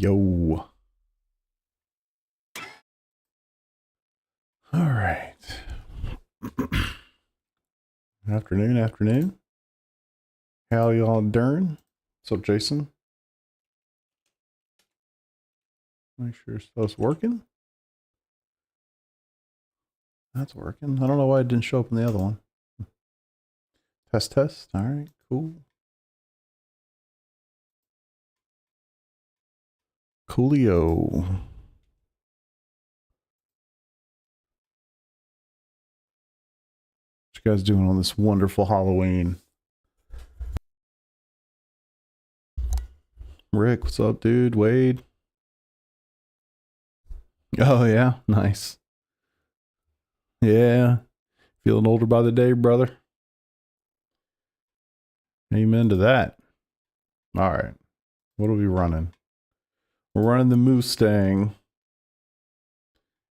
Yo. All right. Afternoon. How y'all doing? What's up, Jason? Make sure stuff's working. That's working. I don't know why it didn't show up in the other one. Test. All right, cool. Coolio. What you guys doing on this wonderful Halloween? Rick, what's up, dude? Wade. Oh yeah, nice. Yeah. Feeling older by the day, brother. Amen to that. All right. What are we running? We're running the Mustang.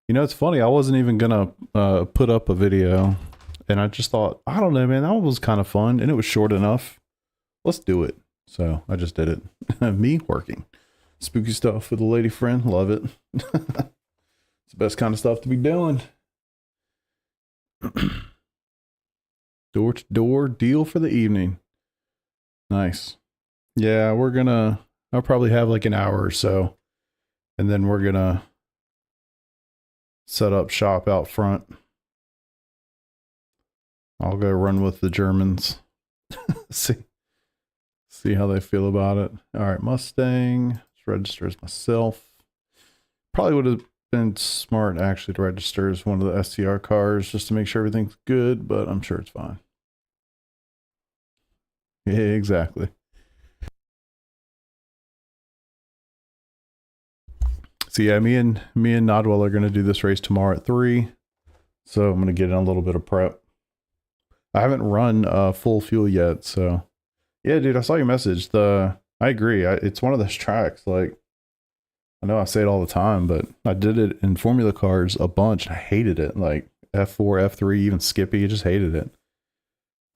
You know, it's funny. I wasn't even going to put up a video. And I just thought, I don't know, man. That one was kind of fun. And it was short enough. Let's do it. So I just did it. Me working. Spooky stuff with a lady friend. Love it. It's the best kind of stuff to be doing. Door to door deal for the evening. Nice. Yeah, I'll probably have like an hour or so. And then we're gonna set up shop out front. I'll go run with the Germans. See how they feel about it. All right, Mustang. Let's register as myself. Probably would have been smart actually to register as one of the STR cars just to make sure everything's good, but I'm sure it's fine. Yeah, exactly. So yeah, me and Nodwell are going to do this race tomorrow at 3. So I'm going to get in a little bit of prep. I haven't run full fuel yet, so yeah, dude, I saw your message. I agree. It's one of those tracks. Like, I know I say it all the time, but I did it in Formula cars a bunch. And I hated it. Like F4, F3, even Skippy, I just hated it.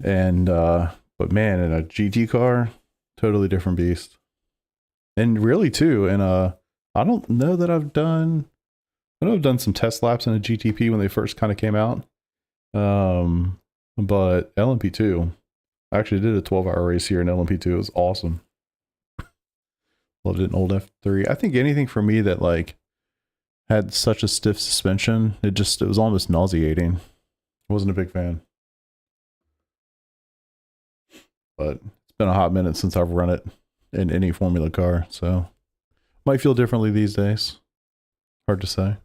And but man, in a GT car, totally different beast. And really too, in I don't know that I've done some test laps in a GTP when they first kind of came out. But LMP2, I actually did a 12-hour race here in LMP2. It was awesome. Loved it in old F3. I think anything for me that like had such a stiff suspension, it was almost nauseating. I wasn't a big fan. But it's been a hot minute since I've run it in any Formula car, so might feel differently these days. Hard to say.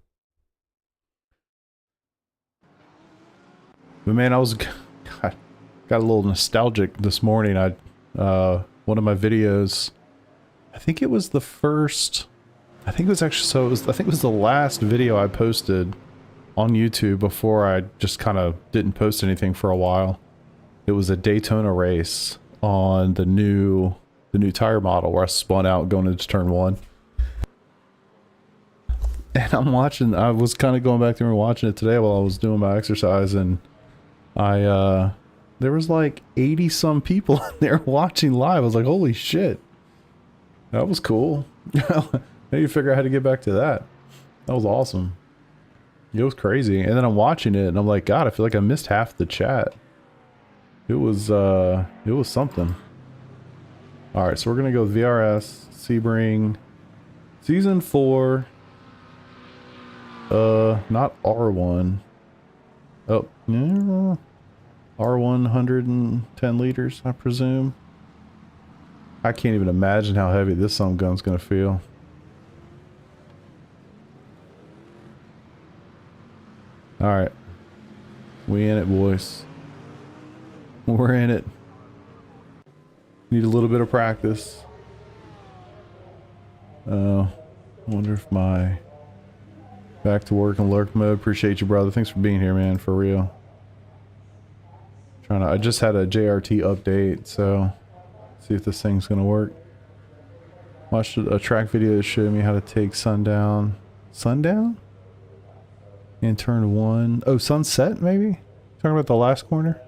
But man, I got a little nostalgic this morning. One of my videos, I think it was the last video I posted on YouTube before I just kind of didn't post anything for a while. It was a Daytona race on the new tire model where I spun out going into turn 1. And I was kind of going back through and watching it today while I was doing my exercise, and there was like 80 some people in there watching live. I was like, holy shit. That was cool. I need to figure out how to get back to that. That was awesome. It was crazy. And then I'm watching it and I'm like, God, I feel like I missed half the chat. It was something. All right, so we're going to go with VRS, Sebring, Season 4, not R1. Oh, yeah. R1 110 liters, I presume. I can't even imagine how heavy this some gun's gonna feel. Alright. We in it, boys. We're in it. Need a little bit of practice. I wonder if my back to work in lurk mode. Appreciate you, brother. Thanks for being here, man. For real. I just had a JRT update, so see if this thing's gonna work. Watched a track video that showed me how to take sundown. Sundown? In turn 1. Oh, sunset maybe? Talking about the last corner?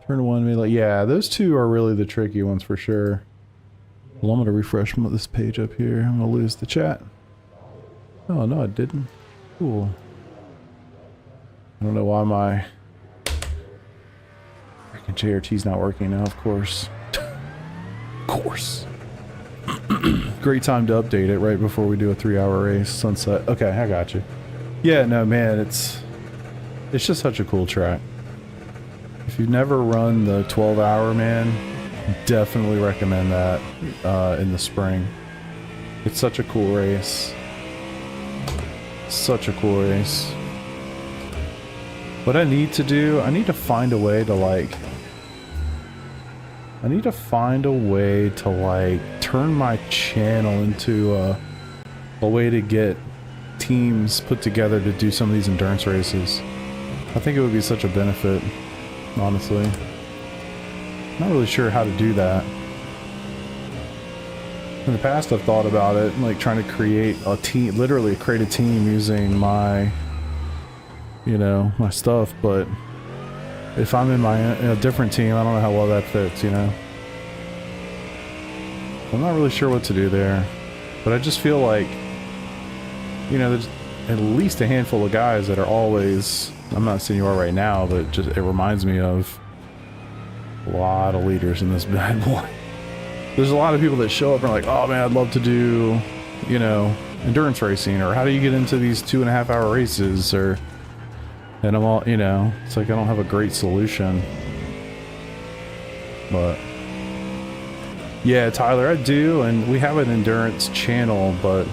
Turn 1 maybe, like, yeah, those two are really the tricky ones for sure. Well, I'm going to refresh this page up here. I'm going to lose the chat. Oh, no, I didn't. Cool. I don't know why my freaking JRT's not working now, of course. Of course. Great time to update it right before we do a 3-hour race, sunset. Okay, I got you. Yeah, no, man, it's just such a cool track. If you've never run the 12-hour, man, definitely recommend that in the spring. It's such a cool race. Such a cool race. What I need to do, I need to find a way to like turn my channel into a way to get teams put together to do some of these endurance races. I think it would be such a benefit, honestly. Not really sure how to do that. In the past I've thought about it, like trying to create a team, literally create a team using my, you know, my stuff, but if I'm in a different team, I don't know how well that fits, you know? I'm not really sure what to do there, but I just feel like, you know, there's at least a handful of guys that are always, I'm not saying you are right now, but just it reminds me of a lot of leaders in this bad boy. There's a lot of people that show up and are like, oh man, I'd love to do, you know, endurance racing, or how do you get into these 2.5-hour races, or, and I'm all, you know, it's like I don't have a great solution. But yeah, Tyler, I do, and we have an endurance channel, but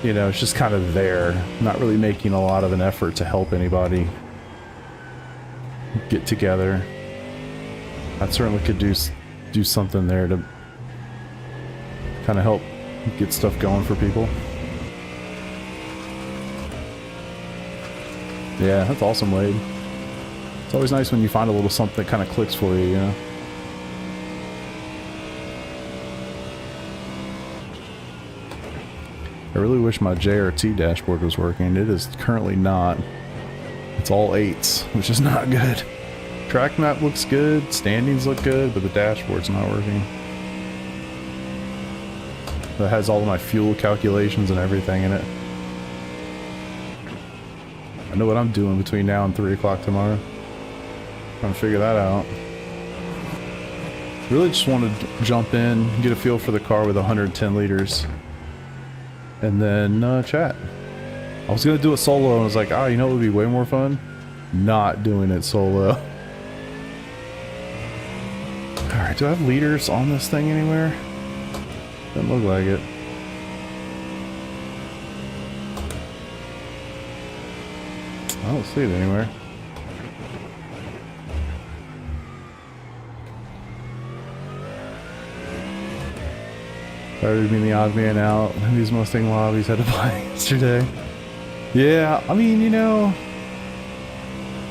you know, it's just kind of there, not really making a lot of an effort to help anybody get together. I certainly could do something there to kind of help get stuff going for people. Yeah, that's awesome, Wade. It's always nice when you find a little something that kind of clicks for you, you know? I really wish my JRT dashboard was working. It is currently not. It's all 8s, which is not good. Track map looks good, standings look good, but the dashboard's not working. That has all of my fuel calculations and everything in it. I know what I'm doing between now and 3 o'clock tomorrow. Trying to figure that out. Really just wanted to jump in, get a feel for the car with 110 liters. And then chat. I was gonna do it solo and I was like, oh, you know what would be way more fun? Not doing it solo. Alright, do I have leaders on this thing anywhere? Doesn't look like it. I don't see it anywhere. Started being the odd man out. These Mustang lobbies had to buy yesterday. Yeah, I mean, you know,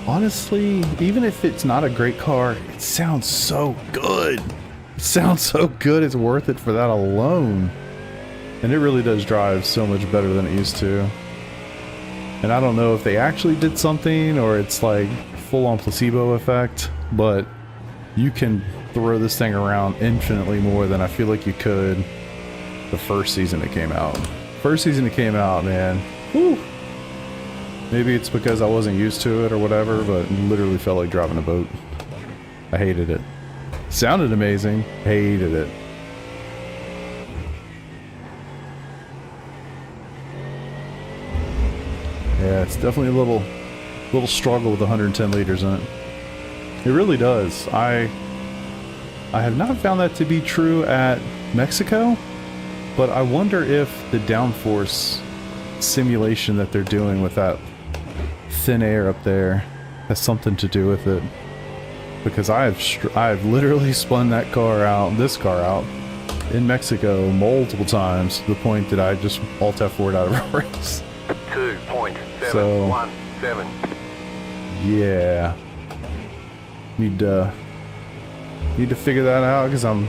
honestly, even if it's not a great car, it sounds so good. It sounds so good, it's worth it for that alone. And it really does drive so much better than it used to. And I don't know if they actually did something or it's like full-on placebo effect, but you can throw this thing around infinitely more than I feel like you could the first season it came out. First season it came out, man. Whew. Maybe it's because I wasn't used to it or whatever, but it literally felt like driving a boat. I hated it. Sounded amazing. Hated it. Yeah, it's definitely a little struggle with 110 liters in it. It really does. I have not found that to be true at Mexico, but I wonder if the downforce simulation that they're doing with that thin air up there has something to do with it. Because I've literally spun that car out, this car out, in Mexico multiple times to the point that I just alt F4'd out of a race. 2.717. So, yeah. Need to figure that out because I'm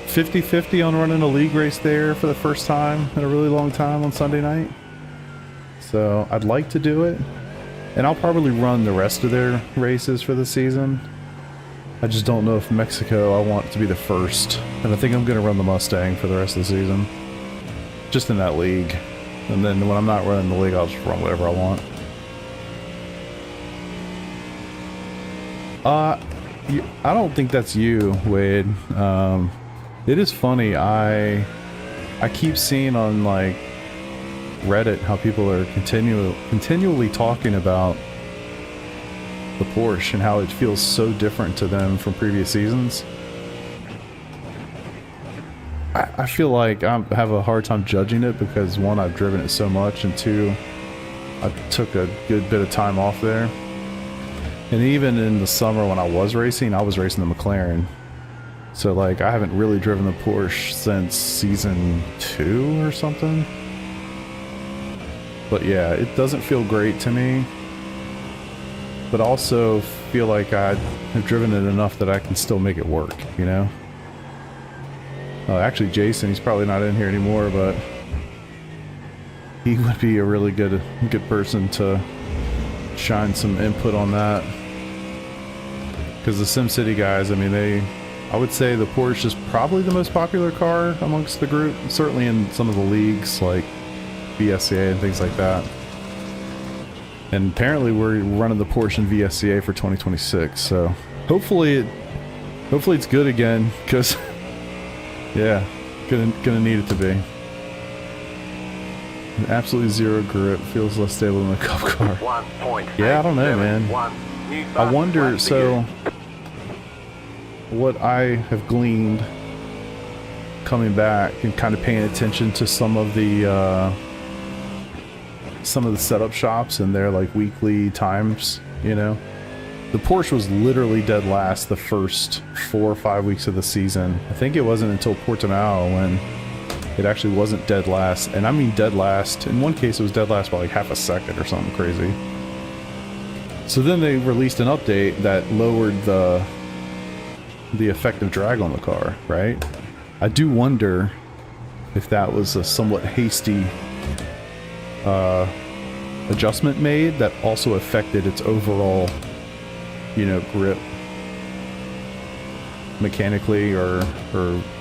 50-50 on running a league race there for the first time in a really long time on Sunday night. So I'd like to do it, and I'll probably run the rest of their races for the season. I just don't know if Mexico, I want it to be the first. And I think I'm going to run the Mustang for the rest of the season. Just in that league. And then when I'm not running the league, I'll just run whatever I want. I don't think that's you, Wade. It is funny. I keep seeing on like Reddit how people are continually talking about the Porsche and how it feels so different to them from previous seasons. I feel like I have a hard time judging it because one, I've driven it so much, and two, I took a good bit of time off there. And even in the summer when I was racing the McLaren. So like I haven't really driven the Porsche since season 2 or something. But yeah, it doesn't feel great to me. But also feel like I have driven it enough that I can still make it work, you know? Actually Jason, he's probably not in here anymore, but he would be a really good person to shine some input on that. Because the SimCity guys, I mean, I would say the Porsche is probably the most popular car amongst the group, certainly in some of the leagues like VSCA and things like that. And apparently we're running the Porsche in VSCA for 2026, so hopefully it's good again, because yeah, gonna need it to be. Absolutely zero grip, feels less stable than a cup car. Yeah, I don't know, man. I wonder, so what I have gleaned coming back and kind of paying attention to some of the setup shops and their like weekly times, you know, the Porsche was literally dead last the first 4 or 5 weeks of the season. I think it wasn't until Portimao when it actually wasn't dead last, and I mean dead last. In one case it was dead last by like half a second or something crazy. So then they released an update that lowered the effective drag on the car, right? I do wonder if that was a somewhat hasty adjustment made that also affected its overall, you know, grip mechanically, or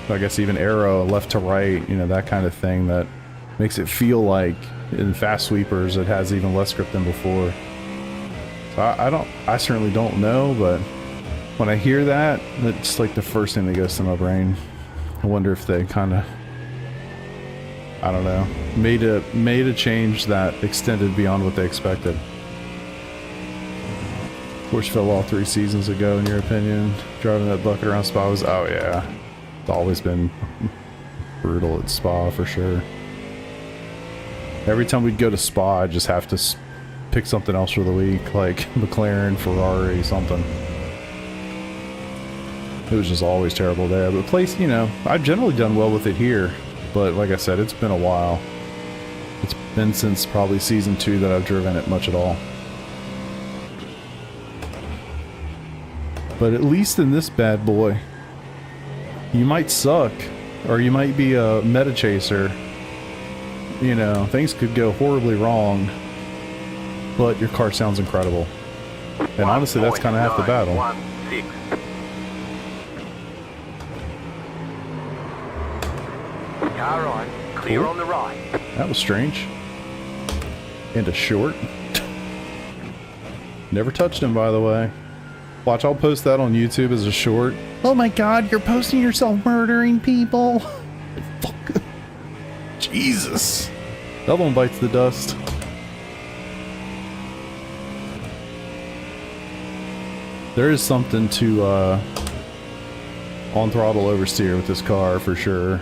I guess even aero left to right, you know, that kind of thing that makes it feel like in fast sweepers it has even less grip than before. So I certainly don't know, but when I hear that, it's like the first thing that goes to my brain. I wonder if they kind of, I don't know, made a change that extended beyond what they expected. Porsche fell off 3 seasons ago, in your opinion. Driving that bucket around Spa was, oh yeah, it's always been brutal at Spa for sure. Every time we'd go to Spa, I'd just have to pick something else for the week, like McLaren, Ferrari, something. It was just always terrible there. But place, you know, I've generally done well with it here, but like I said, it's been a while. It's been since probably season 2 that I've driven it much at all. But at least in this bad boy, you might suck, or you might be a meta chaser. You know, things could go horribly wrong, but your car sounds incredible. And honestly, that's kind of half the battle. Car on, clear Cool. on the right. That was strange. And a short. Never touched him, by the way. Watch, I'll post that on YouTube as a short. Oh my god, you're posting yourself murdering people. Fuck. Jesus. That one bites the dust. There is something to on throttle oversteer with this car for sure.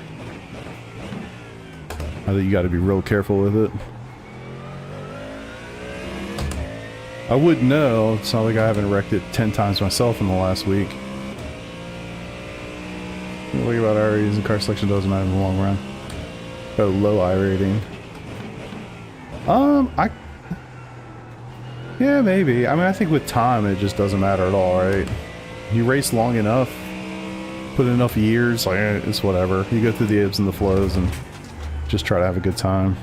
I think you got to be real careful with it. I wouldn't know. It's not like I haven't wrecked it 10 times myself in the last week. What about iRatings and car selection doesn't matter in the long run. Oh, low iRating. Yeah, maybe. I mean, I think with time it just doesn't matter at all, right? You race long enough, put in enough years, like it's whatever. You go through the ebbs and the flows and just try to have a good time.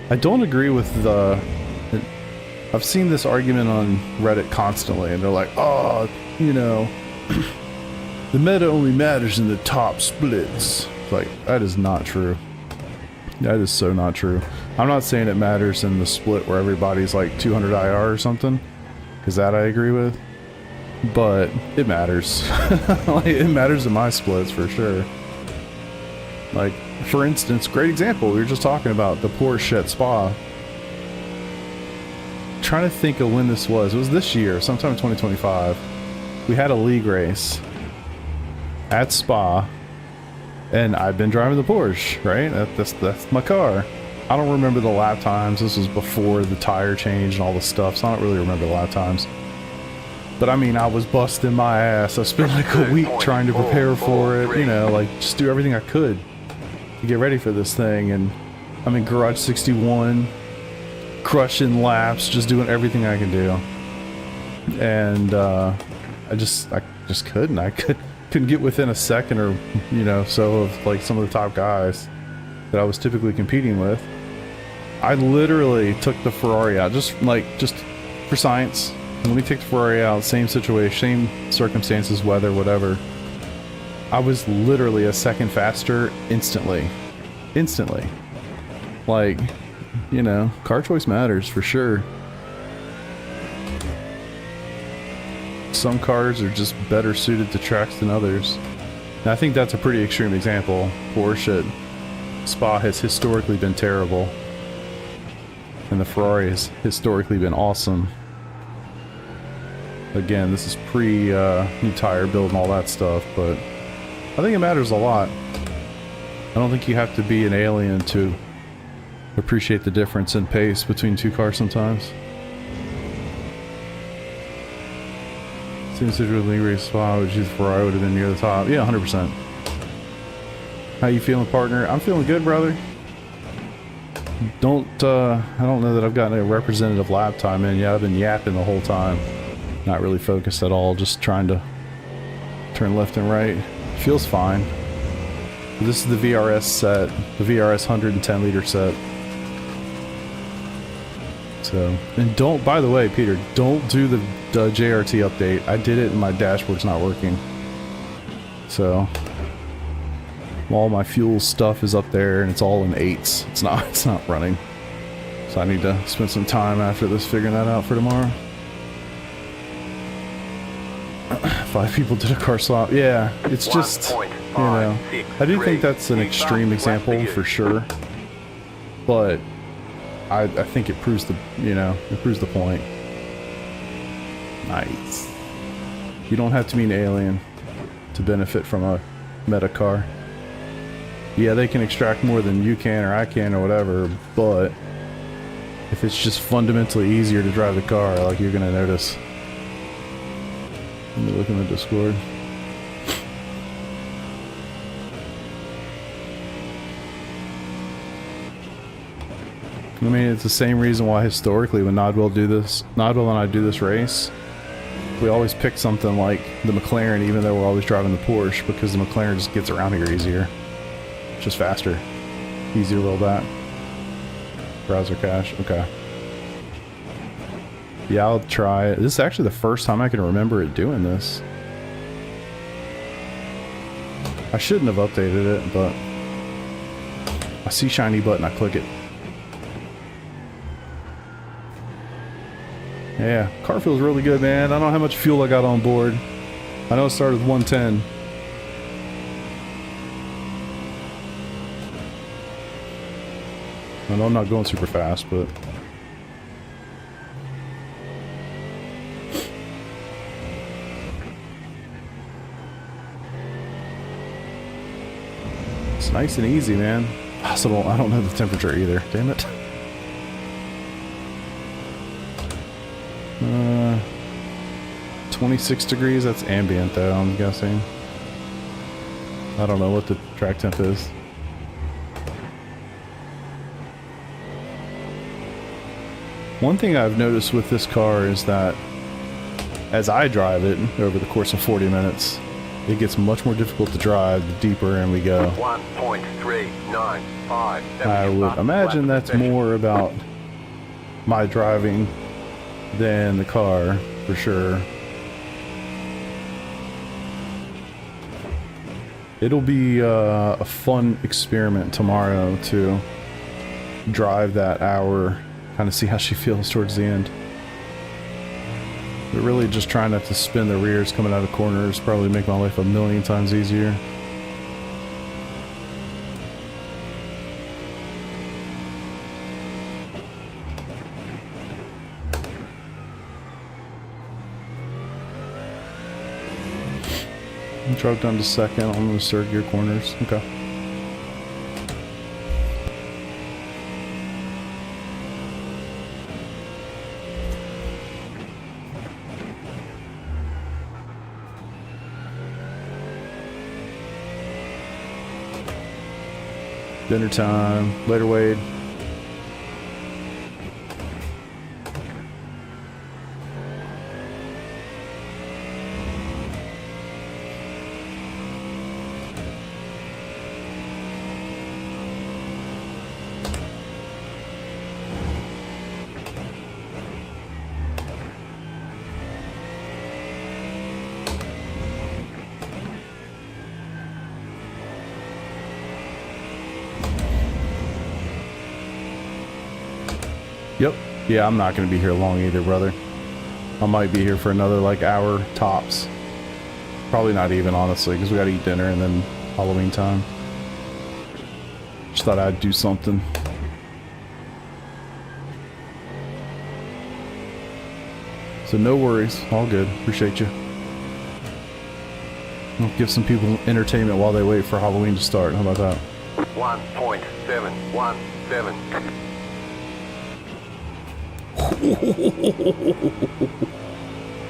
I don't agree with the... I've seen this argument on Reddit constantly, and they're like, oh, you know, The meta only matters in the top splits. Like, that is not true. That is so not true. I'm not saying it matters in the split where everybody's like 200 IR or something, because that I agree with. But it matters. Like, it matters in my splits for sure. Like, for instance, great example, we were just talking about the Porsche at Spa. Trying to think of when this was. It was this year, sometime in 2025. We had a league race at Spa, and I've been driving the Porsche, right? That's my car. I don't remember the lap times. This was before the tire change and all the stuff, so I don't really remember the lap times. But I mean, I was busting my ass. I spent like a week trying to prepare for it, you know, like just do everything I could to get ready for this thing. And I'm in Garage 61, crushing laps, just doing everything I can do. And I just couldn't. I couldn't get within a second or, you know, so of like some of the top guys that I was typically competing with. I literally took the Ferrari out just for science. Let me take the Ferrari out, same situation, same circumstances, weather, whatever. I was literally a second faster instantly. Instantly. Like, you know, car choice matters for sure. Some cars are just better suited to tracks than others. And I think that's a pretty extreme example. Porsche at Spa has historically been terrible. And the Ferrari has historically been awesome. Again, this is pre new tire build and all that stuff, but I think it matters a lot. I don't think you have to be an alien to appreciate the difference in pace between two cars sometimes. Seems to really race Spa, would choose Ferrari, would have been near the top. Yeah, 100%. How you feeling, partner? I'm feeling good, brother. I don't know that I've gotten a representative lap time in yet. I've been yapping the whole time. Not really focused at all, just trying to turn left and right. Feels fine. This is the VRS set, the VRS 110 liter set. So, and don't, by the way, Peter, don't do the JRT update. I did it and my dashboard's not working. So, all my fuel stuff is up there and it's all in 8s. It's not running. So I need to spend some time after this figuring that out for tomorrow. 5 people did a car swap. Yeah, it's just, you know, I do think that's an extreme example for sure, but I think it proves the, you know, it proves the point. Nice. You don't have to be an alien to benefit from a meta car. Yeah, they can extract more than you can or I can or whatever, but if it's just fundamentally easier to drive the car, like, you're gonna notice. Let me look in the Discord. I mean, it's the same reason why historically when Nodwell and I do this race, we always pick something like the McLaren, even though we're always driving the Porsche, because the McLaren just gets around here easier. It's just faster. Easier to roll back. Browser cache, okay. Yeah, I'll try it. This is actually the first time I can remember it doing this. I shouldn't have updated it, but I see shiny button, I click it. Yeah, car feels really good, man. I don't know how much fuel I got on board. I know it started with 110. I know I'm not going super fast, but it's nice and easy, man. I don't know the temperature either. Damn it. 26 degrees. That's ambient, though, I'm guessing. I don't know what the track temp is. One thing I've noticed with this car is that as I drive it over the course of 40 minutes, it gets much more difficult to drive the deeper in we go. 1.395. I would imagine that's more about my driving than the car, for sure. It'll be a fun experiment tomorrow to drive that hour, kind of see how she feels towards the end. But really just trying not to spin the rears coming out of corners, probably make my life a million times easier. Drove down to second on those third gear corners. Okay. Dinner time. Later, Wade. Yep. Yeah, I'm not going to be here long either, brother. I might be here for another, like, hour tops. Probably not even, honestly, because we got to eat dinner and then Halloween time. Just thought I'd do something. So no worries. All good. Appreciate you. I'll give some people entertainment while they wait for Halloween to start. How about that? 1.717.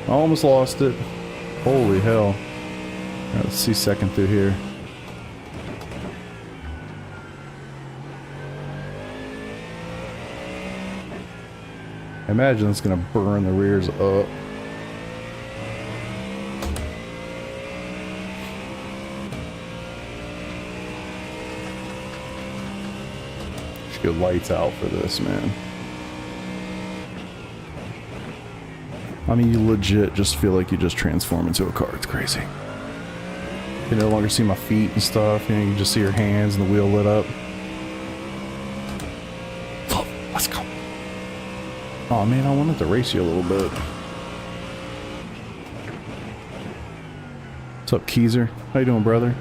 I almost lost it. Holy hell. All right, let's see second through here. I imagine it's gonna burn the rears up. Should go lights out for this, man. I mean, you legit just feel like you just transform into a car. It's crazy. You no longer see my feet and stuff. You know, you just see your hands and the wheel lit up. Oh, let's go. Oh man, I wanted to race you a little bit. What's up, Keezer? How you doing, brother?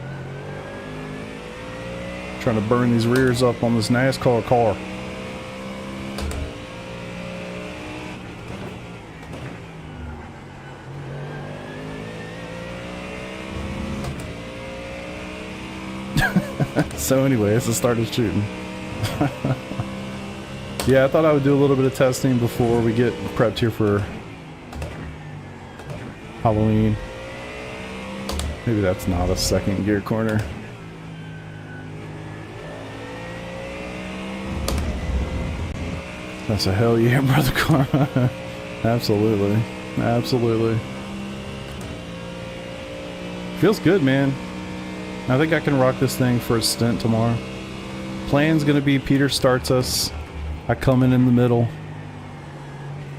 Trying to burn these rears up on this NASCAR car. So anyway, it's the start of shooting. Yeah, I thought I would do a little bit of testing before we get prepped here for Halloween. Maybe that's not a second gear corner. That's a hell yeah, brother Karma. Absolutely. Absolutely. Feels good, man. I think I can rock this thing for a stint tomorrow. Plan's gonna be Peter starts us, I come in the middle,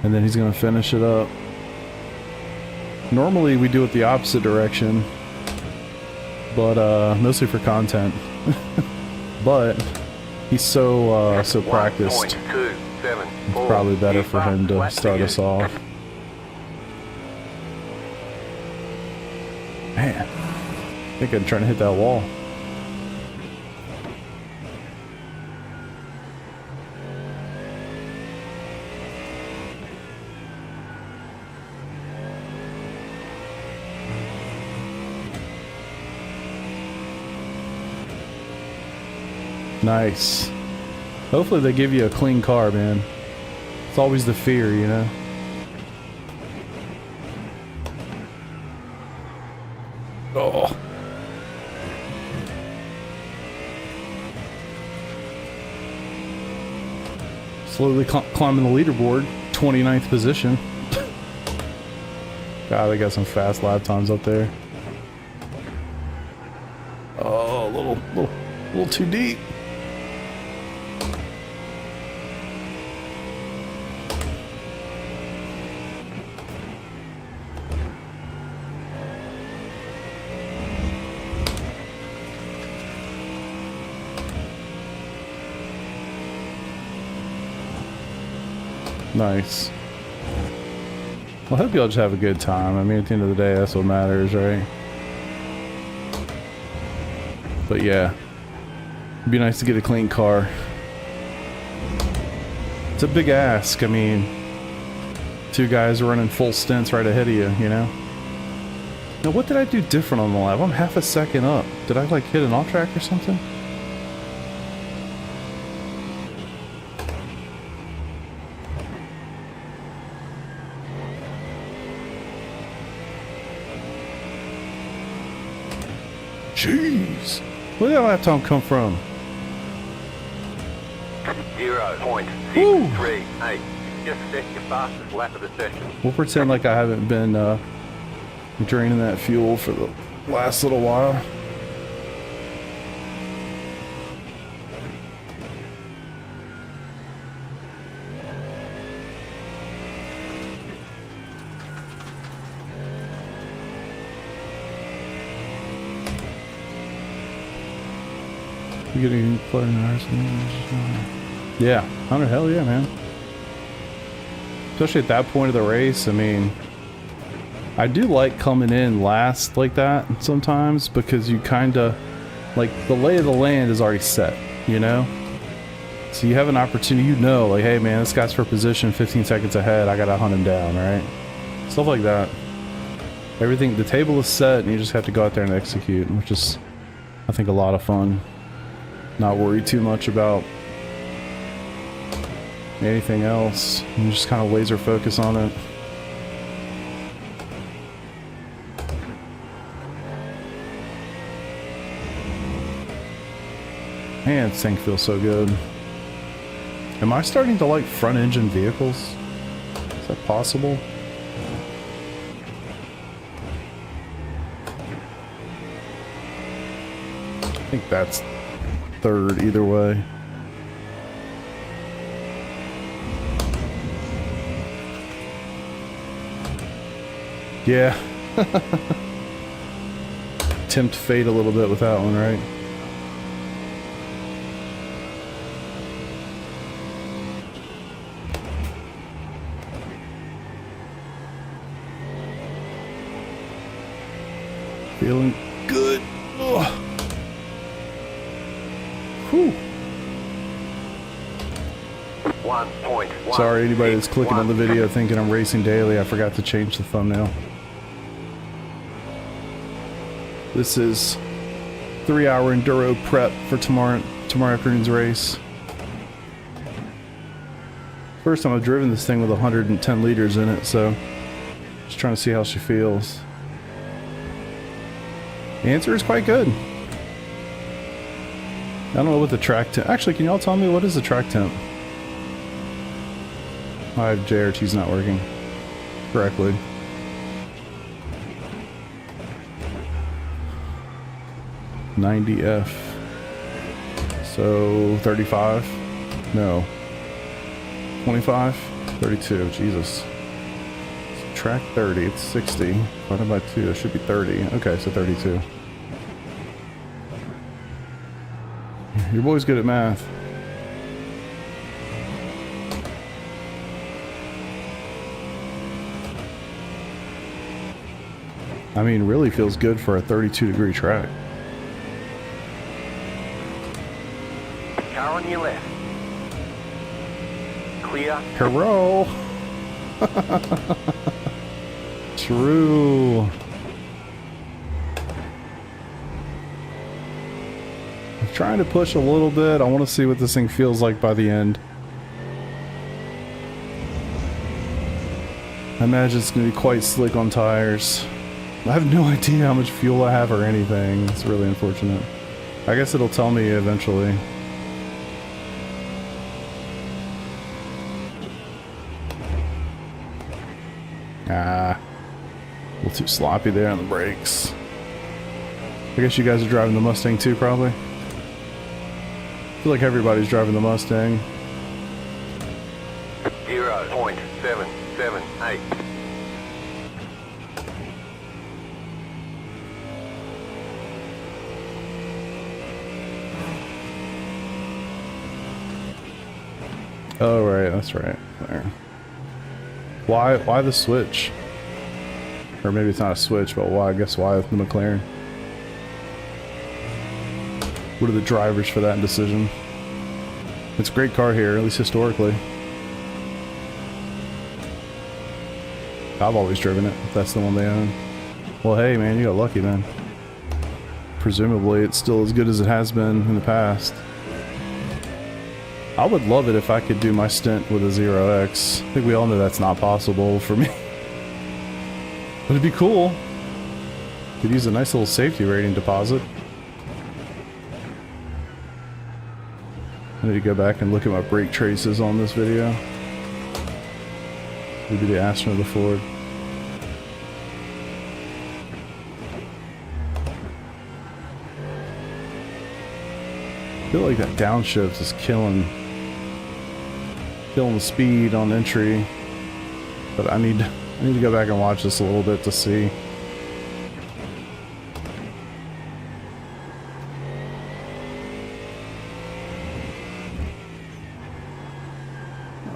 and then he's gonna finish it up. Normally we do it the opposite direction, but mostly for content. But he's so practiced. It's probably better for him to start us off. Man. I think I'm trying to hit that wall. Nice. Hopefully they give you a clean car, man. It's always the fear, you know? Oh. Slowly climbing the leaderboard, 29th position. God, they got some fast lap times up there. Oh, a little too deep. Nice. Well, I hope y'all just have a good time. I mean, at the end of the day, that's what matters, right? But yeah, it'd be nice to get a clean car. It's a big ask. I mean, two guys running full stints right ahead of you, you know? Now, what did I do different on the lap? I'm half a second up. Did I, like, hit an off-track or something? Jeez! Where did that lap time come from? 0.638. Just set your fastest lap of the session. We'll pretend like I haven't been draining that fuel for the last little while. You getting floating hours? Yeah, 100, hell yeah, man. Especially at that point of the race, I mean, I do like coming in last like that sometimes because you kind of, like, the lay of the land is already set, you know? So you have an opportunity, you know, like, hey man, this guy's for position 15 seconds ahead, I gotta hunt him down, right? Stuff like that. Everything, the table is set and you just have to go out there and execute, which is, I think, a lot of fun. Not worry too much about anything else. You just kind of laser focus on it. Man, this thing feels so good. Am I starting to like front engine vehicles? Is that possible? I think that's third either way. Yeah. Tempt fate a little bit with that one, right? Feeling good. Ugh. Whew. 1.1. Sorry, anybody that's clicking on the video thinking I'm racing daily, I forgot to change the thumbnail. This is 3-hour enduro prep for tomorrow afternoon's race. First time I've driven this thing with 110 liters in it, so just trying to see how she feels. The answer is quite good. I don't know what the track temp... Actually, can y'all tell me what is the track temp? My JRT's not working correctly. $90F. So 35? No. 25? 32. Jesus. Track 30. It's 60. Divided by 2. It should be 30. Okay, so 32. Your boy's good at math. I mean, really feels good for a 32-degree track. Car on your left. Clear. Hello. True. I'm trying to push a little bit. I want to see what this thing feels like by the end. I imagine it's going to be quite slick on tires. I have no idea how much fuel I have or anything. It's really unfortunate. I guess it'll tell me eventually. Ah, a little too sloppy there on the brakes. I guess you guys are driving the Mustang too, probably. I feel like everybody's driving the Mustang. 0.778. Oh, right, that's right. There. Why the switch? Or maybe it's not a switch, but why? I guess why the McLaren? What are the drivers for that decision? It's a great car here, at least historically. I've always driven it, if that's the one they own. Well, hey man, you got lucky then. Presumably it's still as good as it has been in the past. I would love it if I could do my stint with a 0x. I think we all know that's not possible for me. But it'd be cool. Could use a nice little safety rating deposit. I need to go back and look at my brake traces on this video. Maybe the Aston or the Ford. I feel like that downshift is killing the speed on entry, but I need to go back and watch this a little bit to see.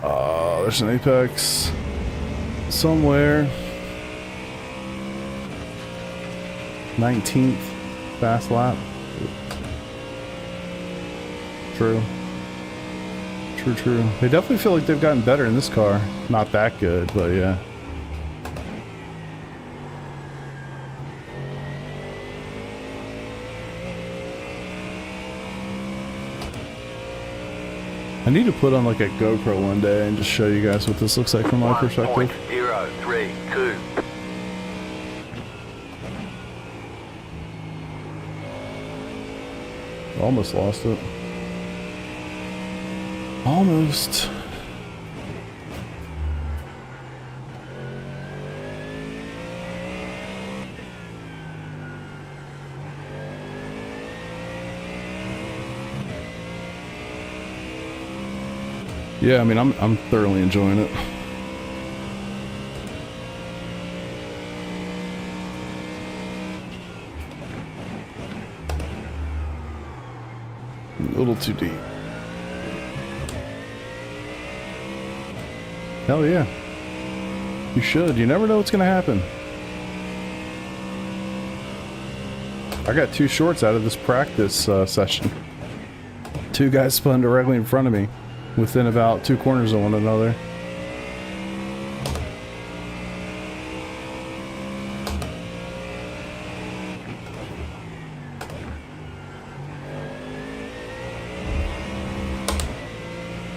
There's an apex somewhere. 19th fast lap. True. True. They definitely feel like they've gotten better in this car. Not that good, but yeah. I need to put on like a GoPro one day and just show you guys what this looks like from my perspective. 1.032. Almost lost it. Almost. Yeah, I mean, I'm thoroughly enjoying it. A little too deep. Hell yeah. You should. You never know what's gonna happen. I got 2 shorts out of this practice session. 2 guys spun directly in front of me within about 2 corners of one another.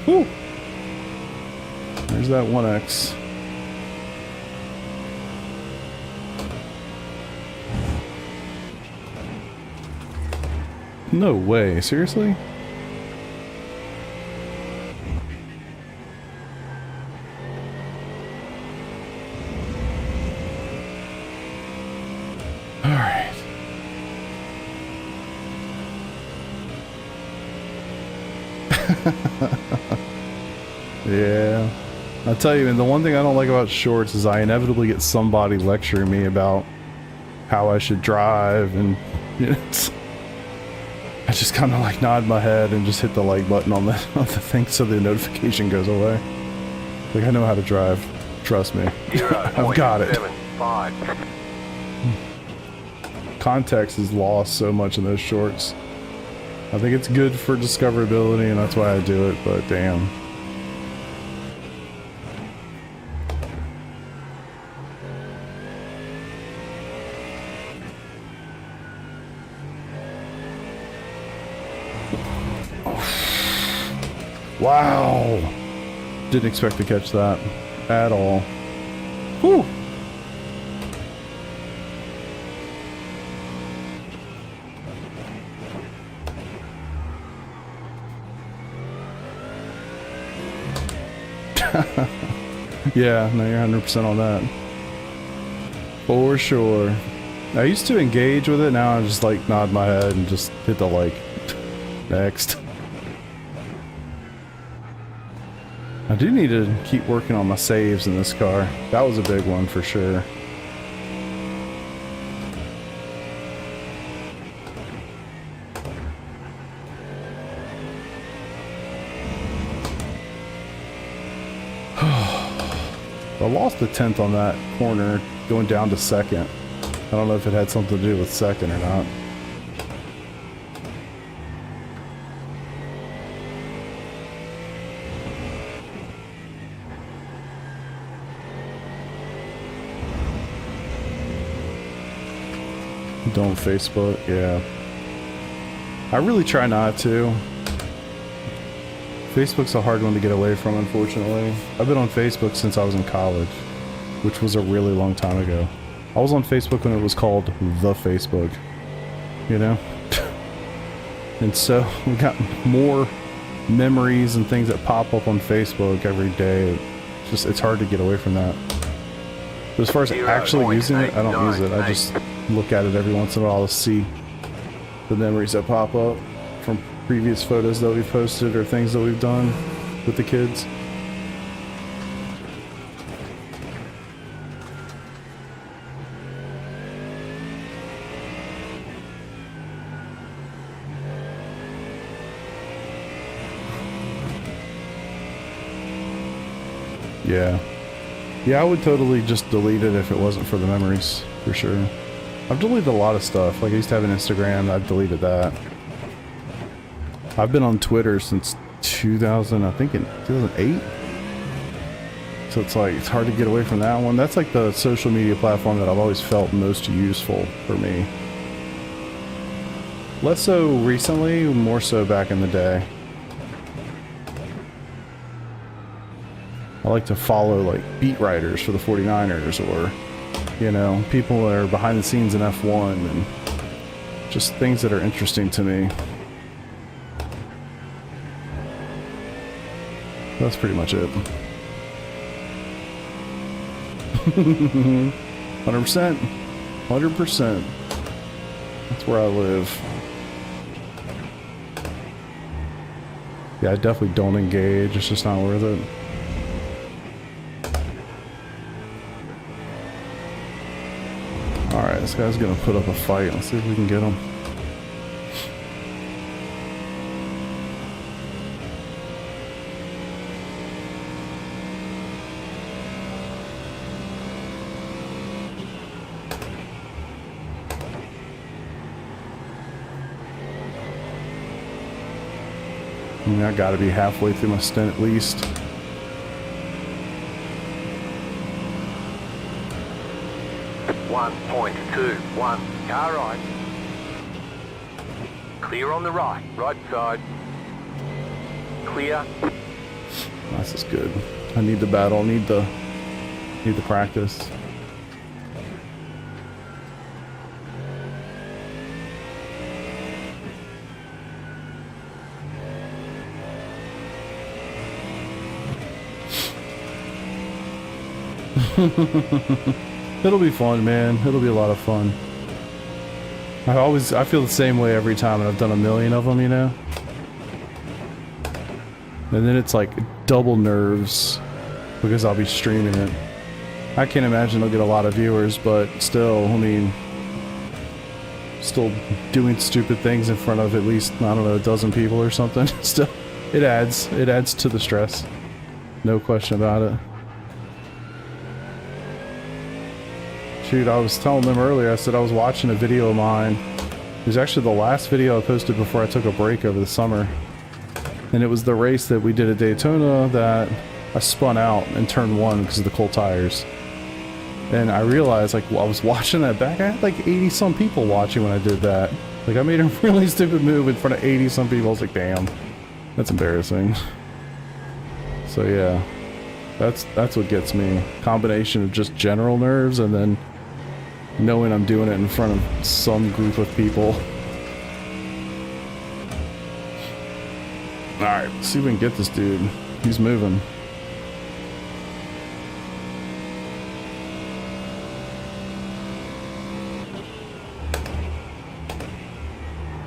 Whew. There's that 1X. No way, seriously? Alright. Yeah. I'll tell you, and the one thing I don't like about shorts is I inevitably get somebody lecturing me about how I should drive, and you know, I just kind of like nod my head and just hit the like button on the thing so the notification goes away. Like, I know how to drive. Trust me. I've got it. 0.75. Context is lost so much in those shorts. I think it's good for discoverability, and that's why I do it, but damn. Wow. Didn't expect to catch that at all. Whew. Yeah, no, you're 100% on that. For sure. I used to engage with it, now I just like nod my head and just hit the like. Next. I do need to keep working on my saves in this car. That was a big one for sure. I lost a tenth on that corner going down to second. I don't know if it had something to do with second or not. Don't Facebook, yeah. I really try not to. Facebook's a hard one to get away from, unfortunately. I've been on Facebook since I was in college, which was a really long time ago. I was on Facebook when it was called The Facebook, you know? And so we got more memories and things that pop up on Facebook every day. It's hard to get away from that. But as far as actually using it, I don't use it. I just look at it every once in a while to see the memories that pop up from previous photos that we've posted or things that we've done with the kids. Yeah. Yeah, I would totally just delete it if it wasn't for the memories, for sure. I've deleted a lot of stuff. Like, I used to have an Instagram, I've deleted that. I've been on Twitter since 2000, I think in 2008. So it's like, it's hard to get away from that one. That's like the social media platform that I've always felt most useful for me. Less so recently, more so back in the day. I like to follow like beat writers for the 49ers, or, you know, people that are behind the scenes in F1 and just things that are interesting to me. That's pretty much it. 100%. 100%. That's where I live. Yeah, I definitely don't engage. It's just not worth it. Alright, this guy's gonna put up a fight. Let's see if we can get him. I mean, I gotta be halfway through my stint at least. .21, car right. Clear on the right side. Clear. This is good. I need the battle, need the practice. It'll be fun, man. It'll be a lot of fun. I feel the same way every time, and I've done a million of them, you know? And then it's like double nerves because I'll be streaming it. I can't imagine it'll get a lot of viewers, but still, I mean, still doing stupid things in front of at least, I don't know, a dozen people or something. Still, it adds to the stress. No question about it. Shoot, I was telling them earlier, I said I was watching a video of mine. It was actually the last video I posted before I took a break over the summer. And it was the race that we did at Daytona that I spun out in turn 1 because of the cold tires. And I realized, like, I was watching that back, I had like 80 some people watching when I did that. Like, I made a really stupid move in front of 80 some people. I was like, damn, that's embarrassing. So yeah, that's what gets me. Combination of just general nerves and then knowing I'm doing it in front of some group of people. Alright, let's see if we can get this dude. He's moving.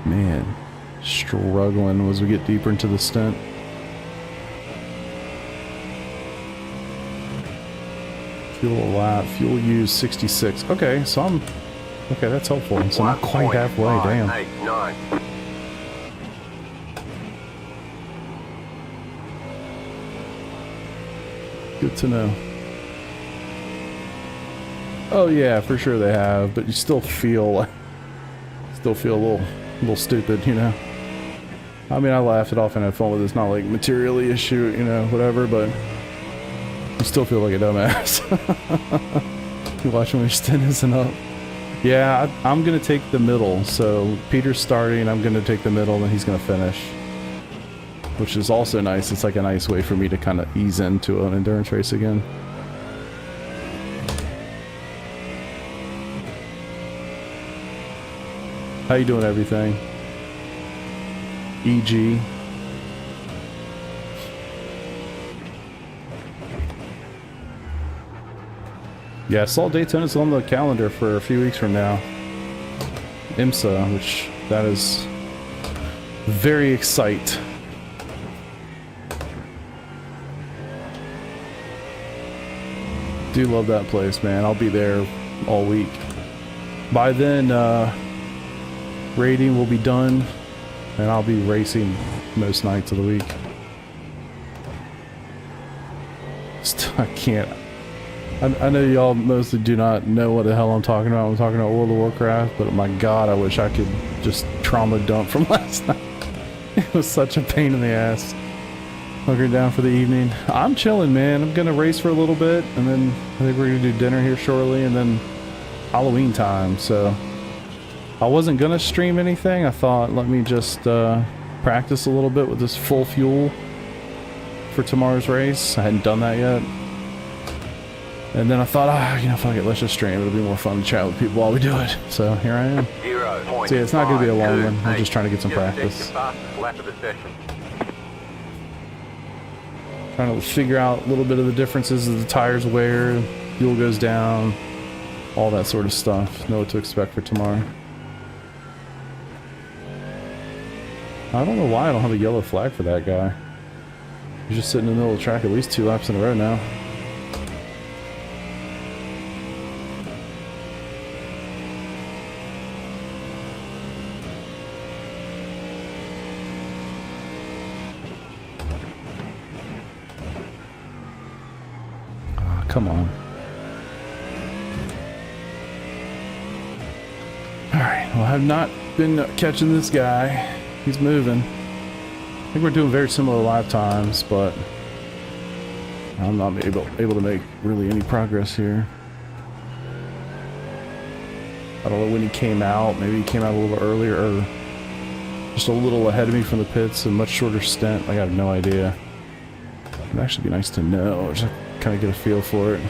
Man, struggling as we get deeper into the stint. Fuel a lap, fuel use 66. Okay, so okay, that's helpful. So not quite halfway, damn. 8, 9. Good to know. Oh yeah, for sure they have, but you still feel a little stupid, you know. I mean, I laughed it off and had fun with it. It's not like materially issue, you know, whatever, but you still feel like a dumbass. You watch when you're standing up. Yeah, I'm gonna take the middle. So Peter's starting, I'm gonna take the middle, and he's gonna finish, which is also nice. It's like a nice way for me to kind of ease into an endurance race again. How you doing, everything? EG. Yeah, I saw Daytona's on the calendar for a few weeks from now. IMSA, which that is very excite. Do love that place, man. I'll be there all week. By then, rating will be done, and I'll be racing most nights of the week. I can't. I know y'all mostly do not know what the hell I'm talking about. I'm talking about World of Warcraft, but my god, I wish I could just trauma dump from last night. It was such a pain in the ass. Hunkering down for the evening. I'm chilling, man. I'm gonna race for a little bit, and then I think we're gonna do dinner here shortly, and then Halloween time, so I wasn't gonna stream anything. I thought, let me just practice a little bit with this full fuel for tomorrow's race. I hadn't done that yet. And then I thought, you know, fuck it, let's just stream. It'll be more fun to chat with people while we do it. So here I am. So yeah, it's not gonna be a long one. I'm just trying to get some practice. Trying to figure out a little bit of the differences of the tires wear, fuel goes down, all that sort of stuff. Know what to expect for tomorrow. I don't know why I don't have a yellow flag for that guy. He's just sitting in the middle of the track at least 2 laps in a row now. Oh, come on. Alright, well, I have not been catching this guy. He's moving. I think we're doing very similar lap times, but I'm not able to make really any progress here. I don't know when he came out. Maybe he came out a little earlier, or just a little ahead of me from the pits, a much shorter stint. I have no idea. It'd actually be nice to know, just kind of get a feel for it.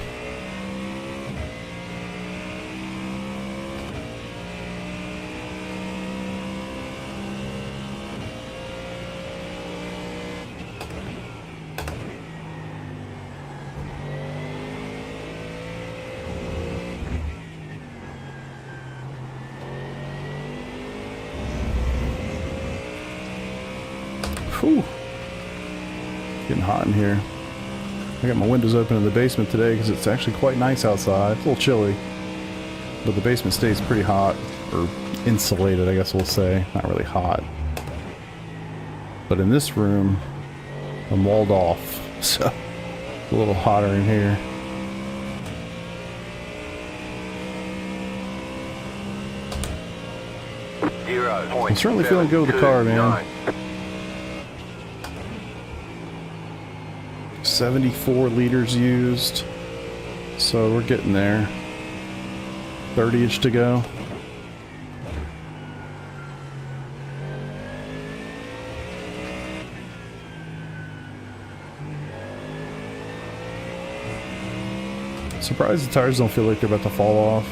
Whew. Getting hot in here. I got my windows open in the basement today because it's actually quite nice outside. It's a little chilly, but the basement stays pretty hot, or insulated, I guess we'll say. Not really hot. But in this room, I'm walled off, so it's a little hotter in here. I'm certainly feeling good with the car, man. 74 liters used, so we're getting there. 30-ish to go. Surprised the tires don't feel like they're about to fall off.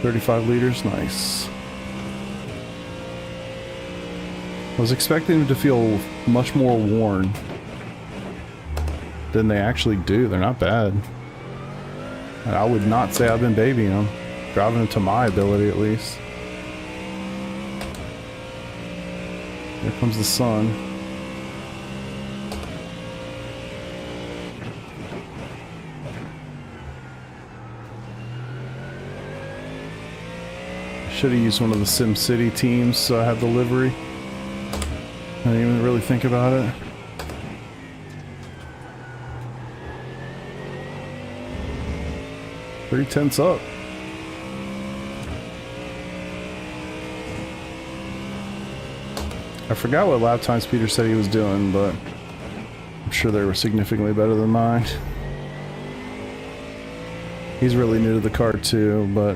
35 liters, nice. I was expecting them to feel much more worn than they actually do. They're not bad. I would not say I've been babying them. Driving them to my ability, at least. There comes the sun. Should have used one of the SimCity teams so I have the livery. I didn't even really think about it. 3/10 up. I forgot what lap times Peter said he was doing, but I'm sure they were significantly better than mine. He's really new to the car too, but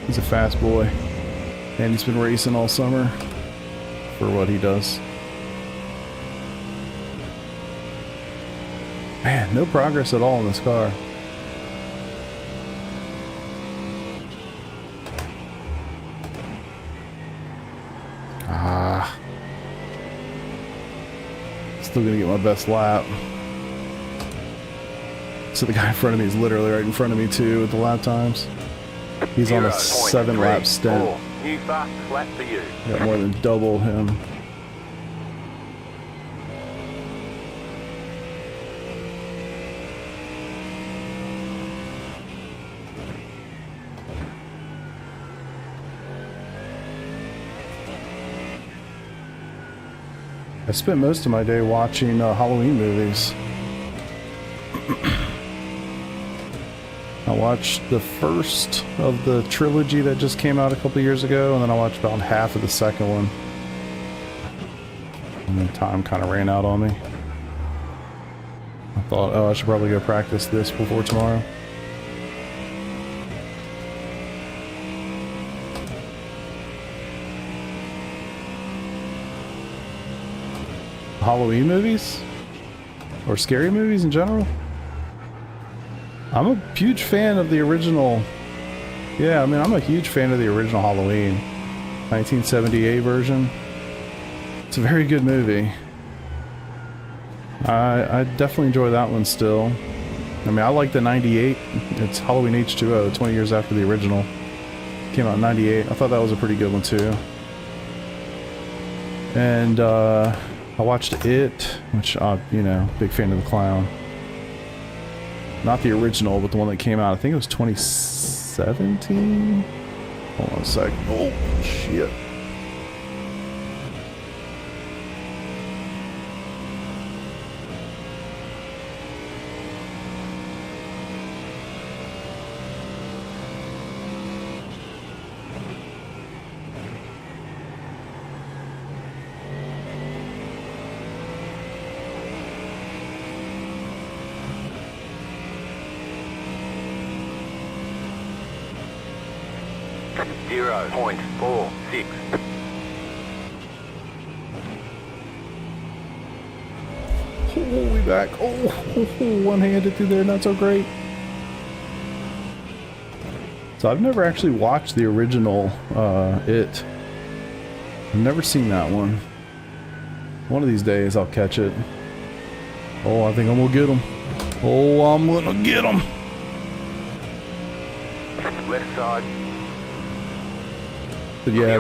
he's a fast boy. And he's been racing all summer for what he does. Man, no progress at all in this car. Still gonna get my best lap. So the guy in front of me is literally right in front of me too with the lap times. He's on a 7-lap stint. New fast lap for you. Got more than double him. I spent most of my day watching Halloween movies. I watched the first of the trilogy that just came out a couple years ago, and then I watched about half of the second one. And then time kind of ran out on me. I thought, oh, I should probably go practice this before tomorrow. Halloween movies? Or scary movies in general? I'm a huge fan of the original. Yeah, I mean, I'm a huge fan of the original Halloween. 1978 version. It's a very good movie. I definitely enjoy that one still. I mean, I like the 98. It's Halloween H2O, 20 years after the original. Came out in 98. I thought that was a pretty good one too. And I watched It, which, you know, big fan of the clown. Not the original, but the one that came out, I think it was 2017? Hold on a sec. Oh, shit. .46. Oh, we back. Oh, one-handed through there, not so great. So I've never actually watched the original It. I've never seen that one. One of these days I'll catch it. Oh, I think I'm gonna get him. Oh, I'm gonna get him. Left side. But yeah,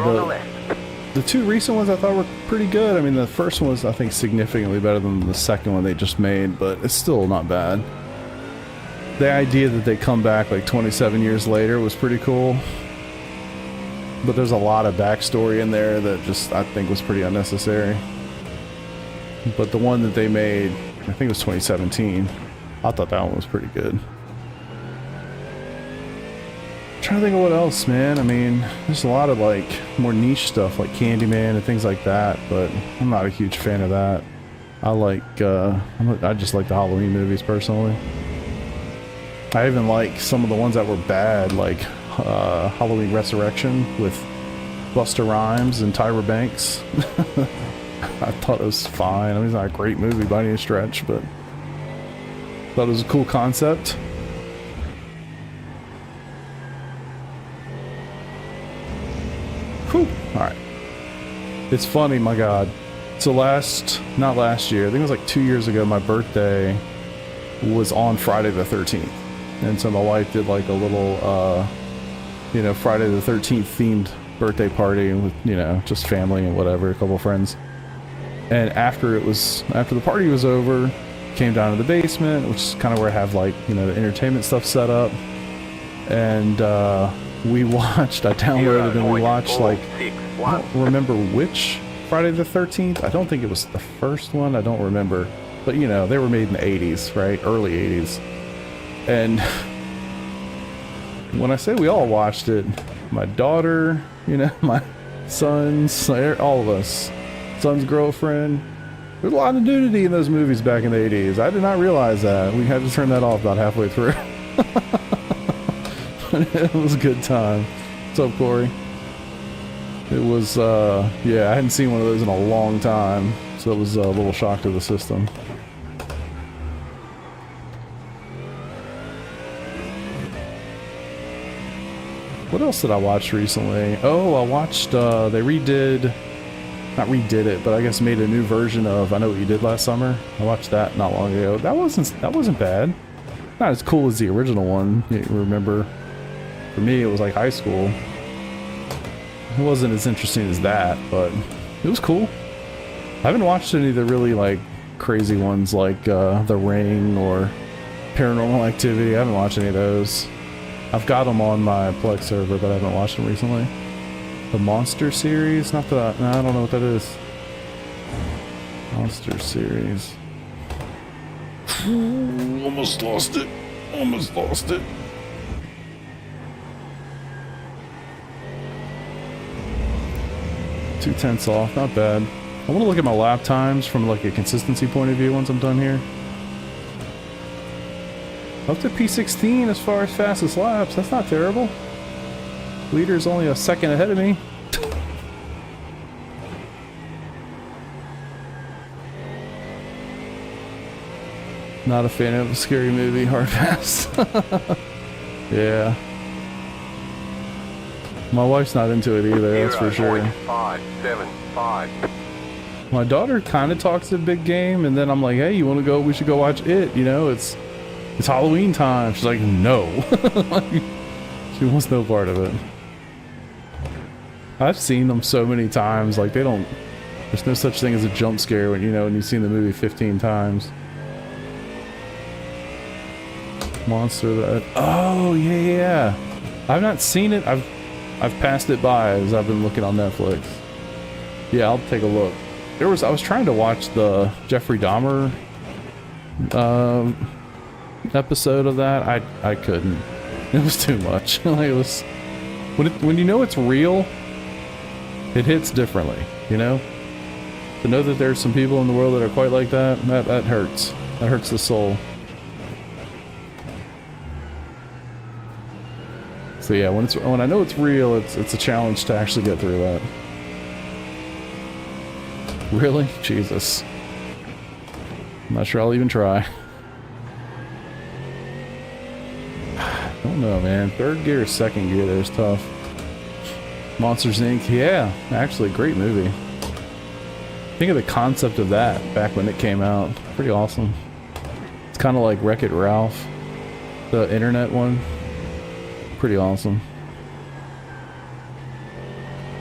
the two recent ones I thought were pretty good. I mean, the first one was, I think, significantly better than the second one they just made, but it's still not bad. The idea that they come back like 27 years later was pretty cool. But there's a lot of backstory in there that just, I think, was pretty unnecessary. But the one that they made, I think it was 2017, I thought that one was pretty good. Trying to think of what else, man. I mean, there's a lot of like more niche stuff like Candyman and things like that, but I'm not a huge fan of that. I like I just like the Halloween movies personally. I even like some of the ones that were bad, like Halloween Resurrection with Busta Rhymes and Tyra Banks. I thought it was fine. I mean, it's not a great movie by any stretch, but thought it was a cool concept. Whew. Alright. It's funny, my god. So not last year, I think it was like 2 years ago, my birthday was on Friday the 13th. And so my wife did like a little, you know, Friday the 13th themed birthday party with, you know, just family and whatever, a couple of friends. And after the party was over, came down to the basement, which is kind of where I have like, you know, the entertainment stuff set up. And, we watched, I downloaded and we watched like, I don't remember which Friday the 13th. I don't think it was the first one. I don't remember. But you know, they were made in the 80s, right? Early 80s. And when I say we all watched it, my daughter, you know, my sons, all of us, son's girlfriend, there's a lot of nudity in those movies back in the 80s. I did not realize that. We had to turn that off about halfway through. It was a good time. What's up, Corey? It was, yeah, I hadn't seen one of those in a long time, so it was a little shock to the system. What else did I watch recently? Oh, I watched, they redid, not redid it, but I guess made a new version of I Know What You Did Last Summer. I watched that not long ago. That wasn't bad. Not as cool as the original one. You remember, for me, it was like high school. It wasn't as interesting as that, but it was cool. I haven't watched any of the really like crazy ones like The Ring or Paranormal Activity. I haven't watched any of those. I've got them on my Plex server, but I haven't watched them recently. The Monster series? Not the... No, I don't know what that is. Monster series. Ooh, almost lost it. Almost lost it. Two tenths off. Not bad. I want to look at my lap times from like a consistency point of view once I'm done here. Up to P16 as far as fastest laps. That's not terrible. Leader's only a second ahead of me. Not a fan of a scary movie. Hard pass. Yeah. My wife's not into it either, that's for sure. 575. My daughter kind of talks a big game, and then I'm like, hey, you want to go? We should go watch it. You know, it's Halloween time. She's like, no. She wants no part of it. I've seen them so many times. Like, there's no such thing as a jump scare when, you know, when you've seen the movie 15 times. Monster that. Oh, yeah. I've not seen it. I've passed it by as I've been looking on Netflix. Yeah, I'll take a look. I was trying to watch the Jeffrey Dahmer episode of that. I couldn't. It was too much. Like, it was when you know it's real, it hits differently, you know? To know that there's some people in the world that are quite like that hurts. That hurts the soul. So yeah, when I know it's real, it's a challenge to actually get through that. Really? Jesus. I'm not sure I'll even try. Don't know, man. Third gear or second gear there's tough. Monsters Inc. Yeah, actually, great movie. Think of the concept of that back when it came out. Pretty awesome. It's kind of like Wreck-It Ralph, the internet one. Pretty awesome.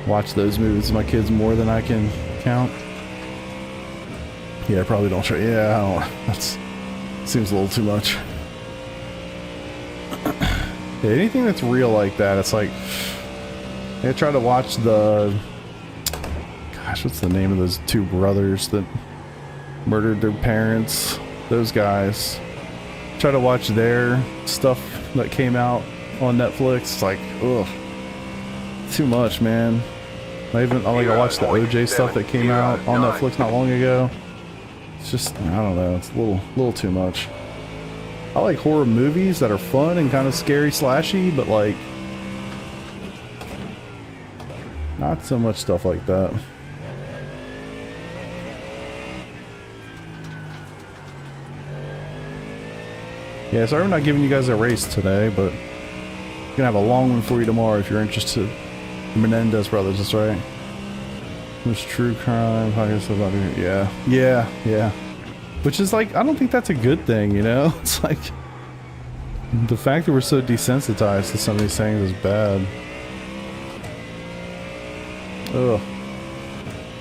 Watch those movies with my kids more than I can count. Yeah, I probably don't try. Yeah, I don't. That's seems a little too much. Yeah, anything that's real like that, it's like I try to watch the. Gosh, what's the name of those two brothers that murdered their parents? Those guys. Try to watch their stuff that came out on Netflix. It's like, ugh, too much, man. I watched the OJ stuff that came out on Netflix not long ago. It's just, I don't know, it's a little too much. I like horror movies that are fun and kind of scary slashy, but like not so much stuff like that. Yeah, sorry I'm not giving you guys a race today, but I'm gonna have a long one for you tomorrow if you're interested. Menendez Brothers, that's right. There's true crime, podcast about it. Yeah. Which is like, I don't think that's a good thing, you know? It's like, the fact that we're so desensitized to some of these things is bad.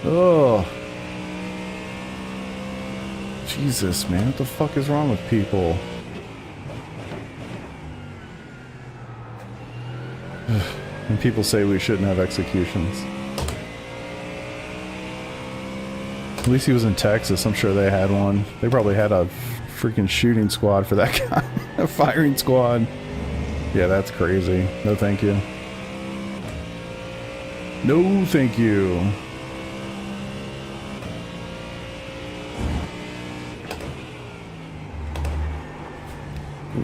Ugh. Jesus, man, what the fuck is wrong with people? And people say we shouldn't have executions. At least he was in Texas. I'm sure they had one. They probably had a freaking shooting squad for that guy. Firing squad. Yeah, that's crazy. No thank you. No thank you.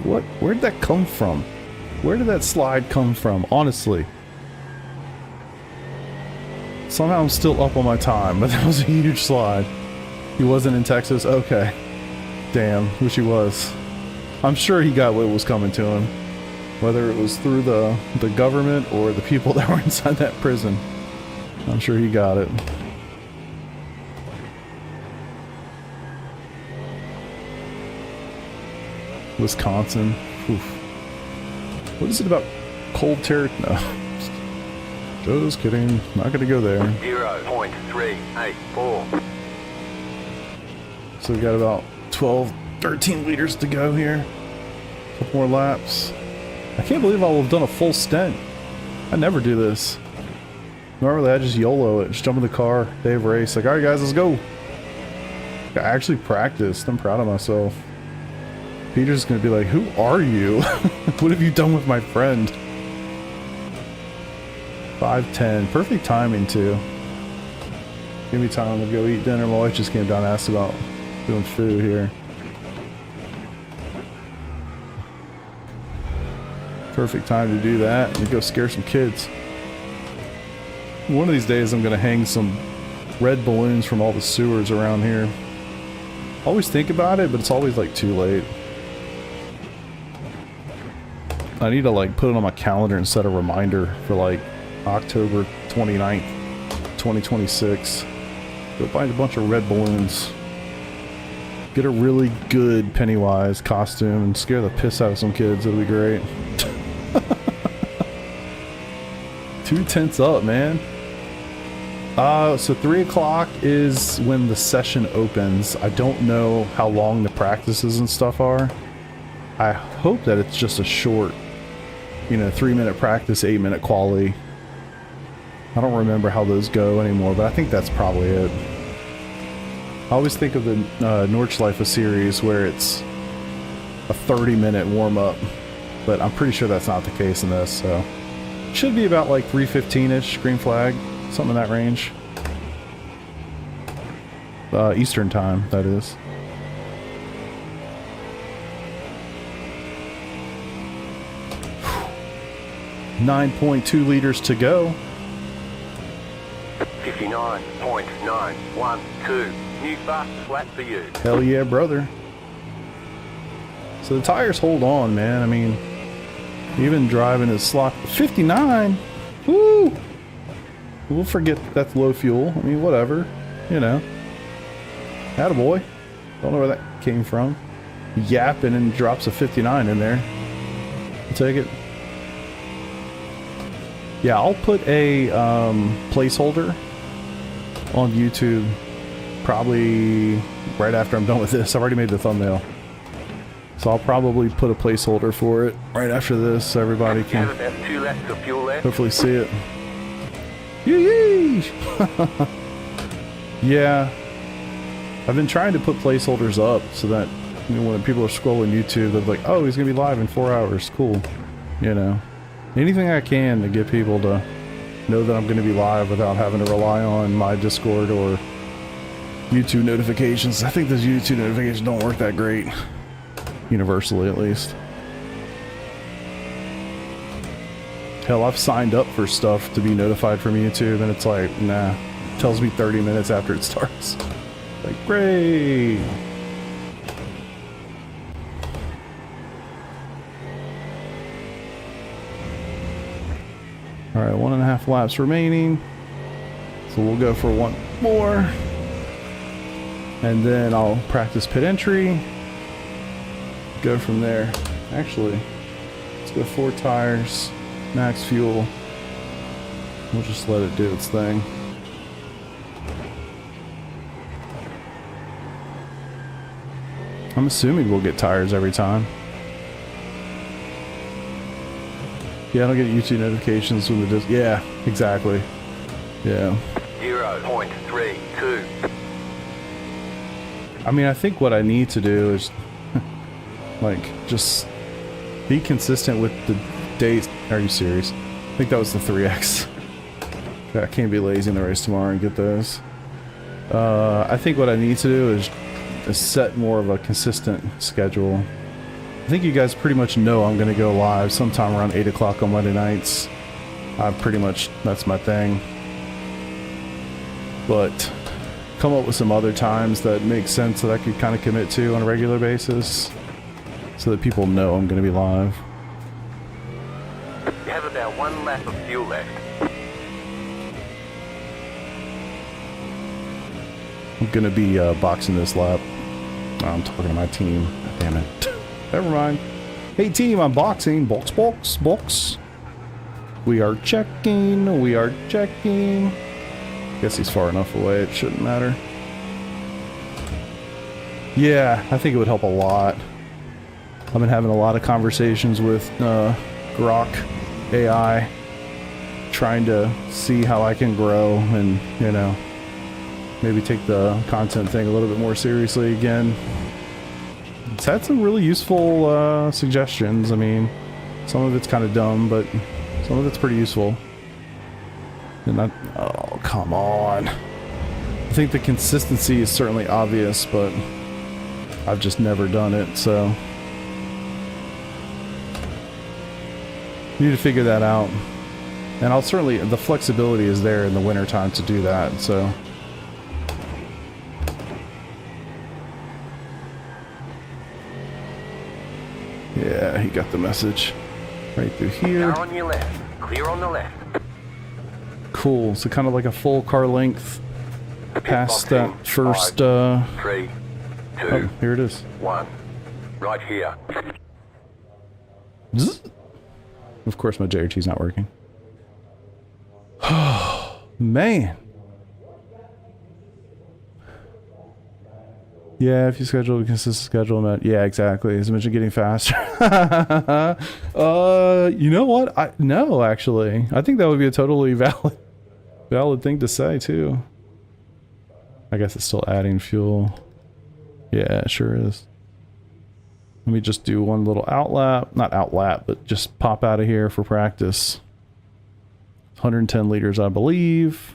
What? Where'd that come from? Where did that slide come from? Honestly. Somehow I'm still up on my time, but that was a huge slide. He wasn't in Texas? Okay. Damn, wish he was. I'm sure he got what was coming to him. Whether it was through the government or the people that were inside that prison. I'm sure he got it. Wisconsin. Oof. What is it about cold territory? No. Just kidding. Not gonna go there. 0.384. So we got about 12, 13 liters to go here. A couple more laps. I can't believe I will have done a full stint. I never do this. Normally I just YOLO it, just jump in the car, day of race, like, alright guys, let's go. I actually practiced. I'm proud of myself. Peter's gonna be like, who are you? What have you done with my friend? 5:10. Perfect timing too. Give me time to go eat dinner. My wife just came down and asked about doing food here. Perfect time to do that and go scare some kids. One of these days I'm gonna hang some red balloons from all the sewers around here. Always think about it, but it's always like too late. I need to like put it on my calendar and set a reminder for like October 29th, 2026. Go find a bunch of red balloons. Get a really good Pennywise costume and scare the piss out of some kids. It'll be great. 2 tenths up, man. So 3 o'clock is when the session opens. I don't know how long the practices and stuff are. I hope that it's just a short, 3-minute practice, 8-minute quali. I don't remember how those go anymore, but I think that's probably it. I always think of the Nordschleife series where it's a 30-minute warm-up, but I'm pretty sure that's not the case in this, so. Should be about like 3:15-ish, green flag, something in that range. Eastern time, that is. Whew. 9.2 liters to go. 59.912. New fastest lap for you. Hell yeah, brother. So the tires hold on, man. I mean, even driving is slot 59. Woo! We'll forget that's low fuel. I mean, whatever. Attaboy. Don't know where that came from. Yapping and drops a 59 in there. I'll take it. Yeah, I'll put a placeholder on YouTube probably right after I'm done with this. I've already made the thumbnail. So I'll probably put a placeholder for it right after this so everybody can hopefully see it. Yee! Yeah. I've been trying to put placeholders up so that when people are scrolling YouTube, they're like, oh, he's going to be live in 4 hours. Cool. Anything I can to get people to know that I'm going to be live without having to rely on my Discord or YouTube notifications. I think those YouTube notifications don't work that great. Universally, at least. Hell, I've signed up for stuff to be notified from YouTube, and it's like, nah. It tells me 30 minutes after it starts. Like, great! Alright, 1.5 laps remaining. So we'll go for one more. And then I'll practice pit entry. Go from there. Actually, let's go 4 tires, max fuel. We'll just let it do its thing. I'm assuming we'll get tires every time. Yeah, I don't get YouTube notifications when the yeah, exactly. Yeah. 0.32. I mean, I think what I need to do is like just Be consistent with the days. Are you serious? I think that was the 3X. I can't be lazy in the race tomorrow and get those. I think what I need to do is set more of a consistent schedule. I think you guys pretty much know I'm going to go live sometime around 8 o'clock on Monday nights. That's my thing. But come up with some other times that make sense that I could kind of commit to on a regular basis so that people know I'm going to be live. You have about 1 lap of fuel left. I'm going to be boxing this lap. Oh, I'm talking to my team. Damn it. Never mind. Hey team, I'm boxing. Box, box, box. We are checking. We are checking. Guess he's far enough away. It shouldn't matter. Yeah, I think it would help a lot. I've been having a lot of conversations with Grok AI, trying to see how I can grow and, you know, maybe take the content thing a little bit more seriously again. It's had some really useful suggestions. I mean, some of it's kind of dumb, but some of it's pretty useful. And oh, come on. I think the consistency is certainly obvious, but I've just never done it, so need to figure that out. And I'll certainly, the flexibility is there in the wintertime to do that, so. Yeah, he got the message. Right through here. Car on your left. Clear on the left. Cool, so kind of like a full car length past that first, 3, 2, oh, here it is. 1. Right here. Zzz. Of course my JRT's not working. Oh, man. Yeah, if you schedule a consistent schedule, yeah, exactly. As much as getting faster. You know what? No, actually. I think that would be a totally valid thing to say, too. I guess it's still adding fuel. Yeah, it sure is. Let me just do one little outlap. Not outlap, but just pop out of here for practice. 110 liters, I believe.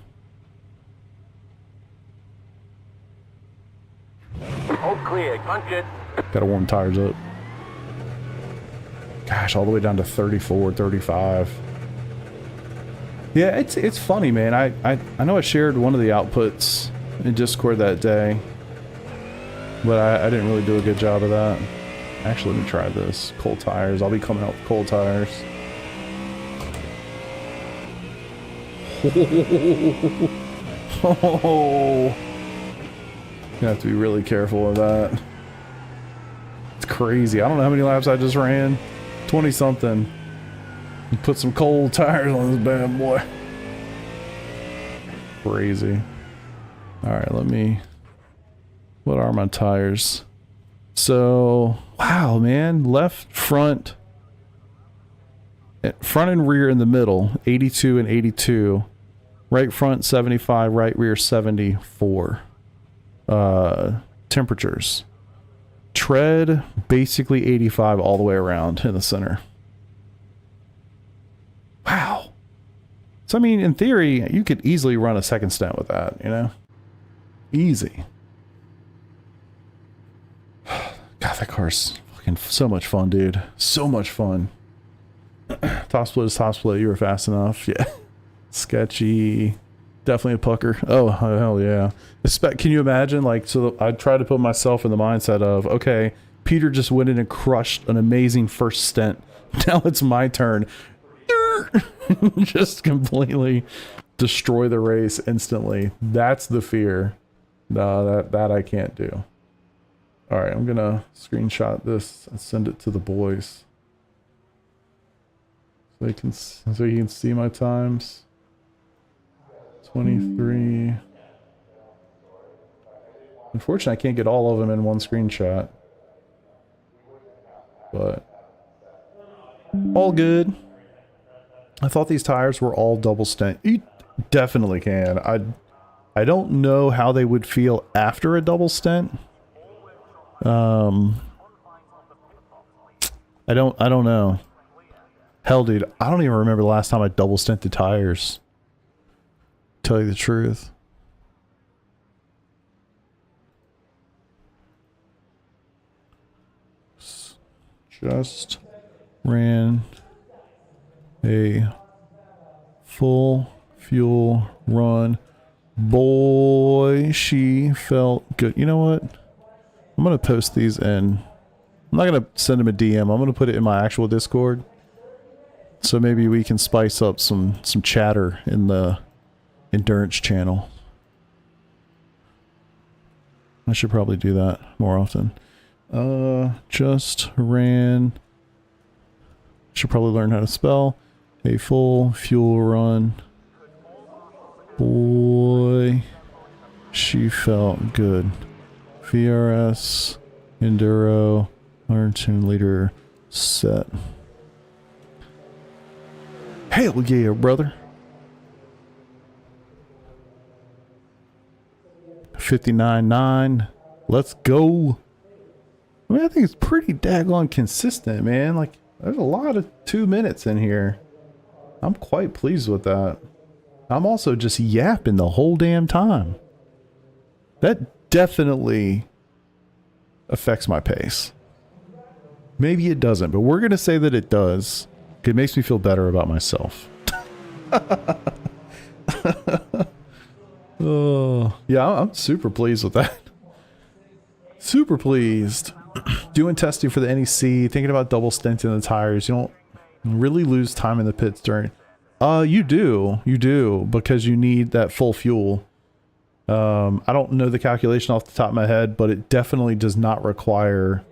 All clear. Punch it. Gotta warm tires up. Gosh, all the way down to 34, 35. Yeah, it's funny, man. I know I shared one of the outputs in Discord that day, but I didn't really do a good job of that. Actually, let me try this. Cold tires. I'll be coming out with cold tires. Oh. You have to be really careful of that. It's crazy. I don't know how many laps I just ran. 20 something. Put some cold tires on this bad boy. Crazy. Alright, let me... What are my tires? So, wow, man. Left, front and rear in the middle. 82 and 82. Right front, 75. Right rear, 74. Temperatures. Tread, basically 85 all the way around in the center. Wow. So, I mean, in theory, you could easily run a second stint with that, you know? Easy. God, that car's fucking so much fun, dude. So much fun. Top split is top split. You were fast enough. Yeah. Sketchy. Definitely a pucker. Oh, hell yeah. Can you imagine? Like, so I tried to put myself in the mindset of, okay, Peter just went in and crushed an amazing first stint. Now it's my turn. Just completely destroy the race instantly. That's the fear. No, that I can't do. All right, I'm gonna screenshot this and send it to the boys, so you can see my times. 23. Unfortunately, I can't get all of them in one screenshot, but all good. I thought these tires were all double stint. You definitely can. I don't know how they would feel after a double stint. I don't know. Hell, dude, I don't even remember the last time I double stinted tires. Tell you the truth. Just ran a full fuel run. Boy, she felt good. You know what? I'm going to post these in. I'm not going to send him a DM. I'm going to put it in my actual Discord. So maybe we can spice up some chatter in the endurance channel. I should probably do that more often. Just ran. Should probably learn how to spell. A full fuel run. Boy, she felt good. VRS, Enduro, 110 liter set. Hell yeah, brother. 59.9. Let's go. I mean, I think it's pretty daggone consistent, man. Like, there's a lot of 2 minutes in here. I'm quite pleased with that. I'm also just yapping the whole damn time. That definitely affects my pace. Maybe it doesn't, but we're going to say that it does. It makes me feel better about myself. Oh, yeah, I'm super pleased with that. Super pleased. Doing testing for the NEC, thinking about double stinting the tires. You don't really lose time in the pits during. You do, because you need that full fuel. I don't know the calculation off the top of my head, but it definitely does not require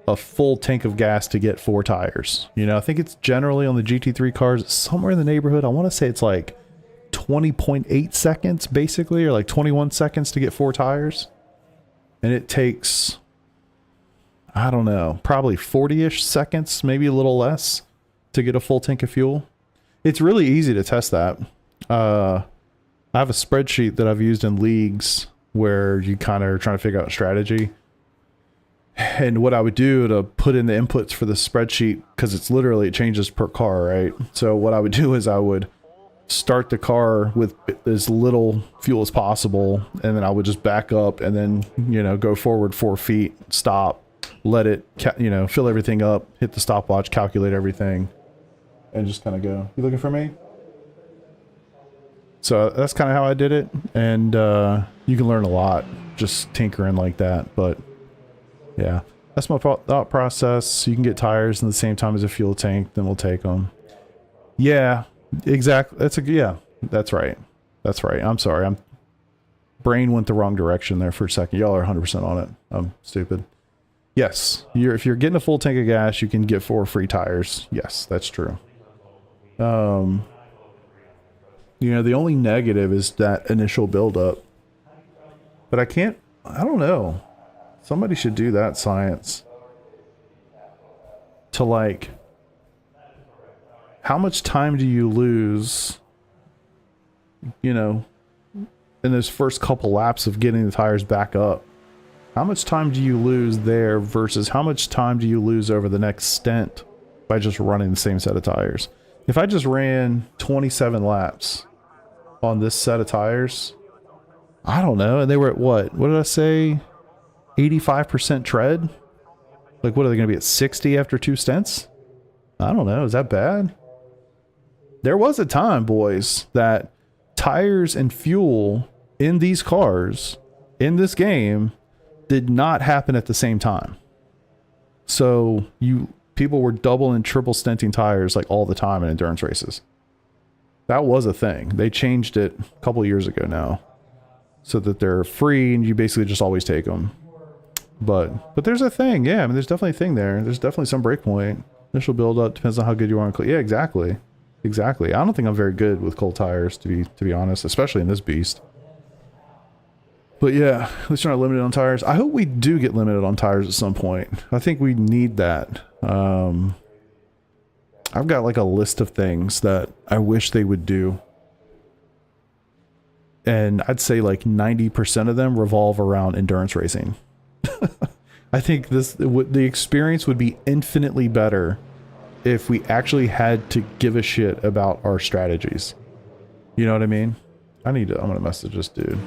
a full tank of gas to get 4 tires. You know, I think it's generally on the GT3 cars, somewhere in the neighborhood. I want to say it's like 20.8 seconds, basically, or like 21 seconds to get 4 tires. And it takes, I don't know, probably 40-ish seconds, maybe a little less, to get a full tank of fuel. It's really easy to test that. I have a spreadsheet that I've used in leagues where you kind of are trying to figure out a strategy. And what I would do to put in the inputs for the spreadsheet, because it's literally, it changes per car, right? So what I would do is I would start the car with as little fuel as possible, and then I would just back up and then, you know, go forward 4 feet, stop, let it, you know, fill everything up, hit the stopwatch, calculate everything, and just kind of go. You looking for me? So that's kind of how I did it, and you can learn a lot just tinkering like that. But yeah, that's my thought process. You can get tires in the same time as a fuel tank, then we'll take them. Yeah, exactly. That's right. That's right. I'm sorry. Brain went the wrong direction there for a second. Y'all are 100% on it. I'm stupid. Yes, if you're getting a full tank of gas, you can get 4 free tires. Yes, that's true. You know, the only negative is that initial buildup. But I don't know. Somebody should do that science. To like, how much time do you lose, you know, in those first couple laps of getting the tires back up? How much time do you lose there versus how much time do you lose over the next stint by just running the same set of tires? If I just ran 27 laps on this set of tires, I don't know, and they were at what did I say? 85% tread? Like, what are they going to be at 60 after 2 stints? I don't know. Is that bad? There was a time, boys, that tires and fuel in these cars, in this game, did not happen at the same time. So people were double and triple stinting tires like all the time in endurance races. That was a thing. They changed it a couple of years ago now, so that they're free and you basically just always take them. But there's a thing, yeah. I mean, there's definitely a thing there. There's definitely some breakpoint. Initial build up depends on how good you are on. Yeah, exactly. I don't think I'm very good with cold tires, to be honest, especially in this beast. But yeah, at least you're not limited on tires. I hope we do get limited on tires at some point. I think we need that. I've got like a list of things that I wish they would do. And I'd say like 90% of them revolve around endurance racing. I think the experience would be infinitely better if we actually had to give a shit about our strategies. You know what I mean? I'm gonna message this dude.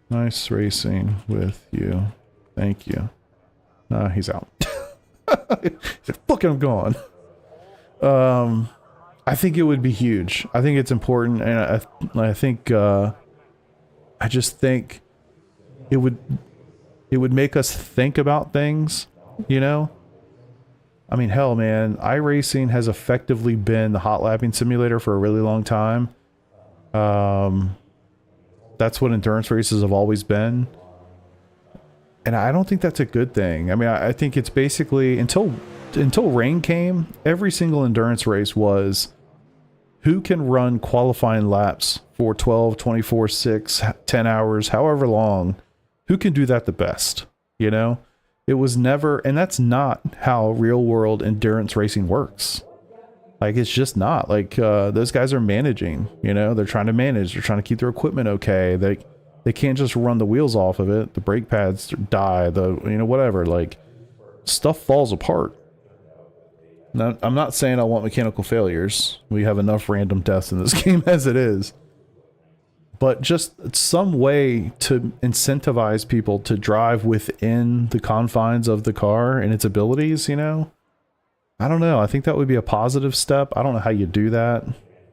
Nice racing with you. Thank you. He's out. He said, fucking I'm gone. I think it would be huge. I think it's important, and I think I just think it would make us think about things, you know? I mean, hell, man, iRacing has effectively been the hot lapping simulator for a really long time. That's what endurance races have always been. And I don't think that's a good thing. I mean, I think it's basically, until rain came, every single endurance race was who can run qualifying laps for 12, 24, 6, 10 hours, however long, who can do that the best, you know? It was never, and that's not how real world endurance racing works. Like, it's just not. Like, those guys are managing, you know? They're trying to manage. They're trying to keep their equipment okay. They can't just run the wheels off of it. The brake pads die, whatever. Like, stuff falls apart. Now, I'm not saying I want mechanical failures. We have enough random deaths in this game as it is. But just some way to incentivize people to drive within the confines of the car and its abilities, you know? I don't know. I think that would be a positive step. I don't know how you do that.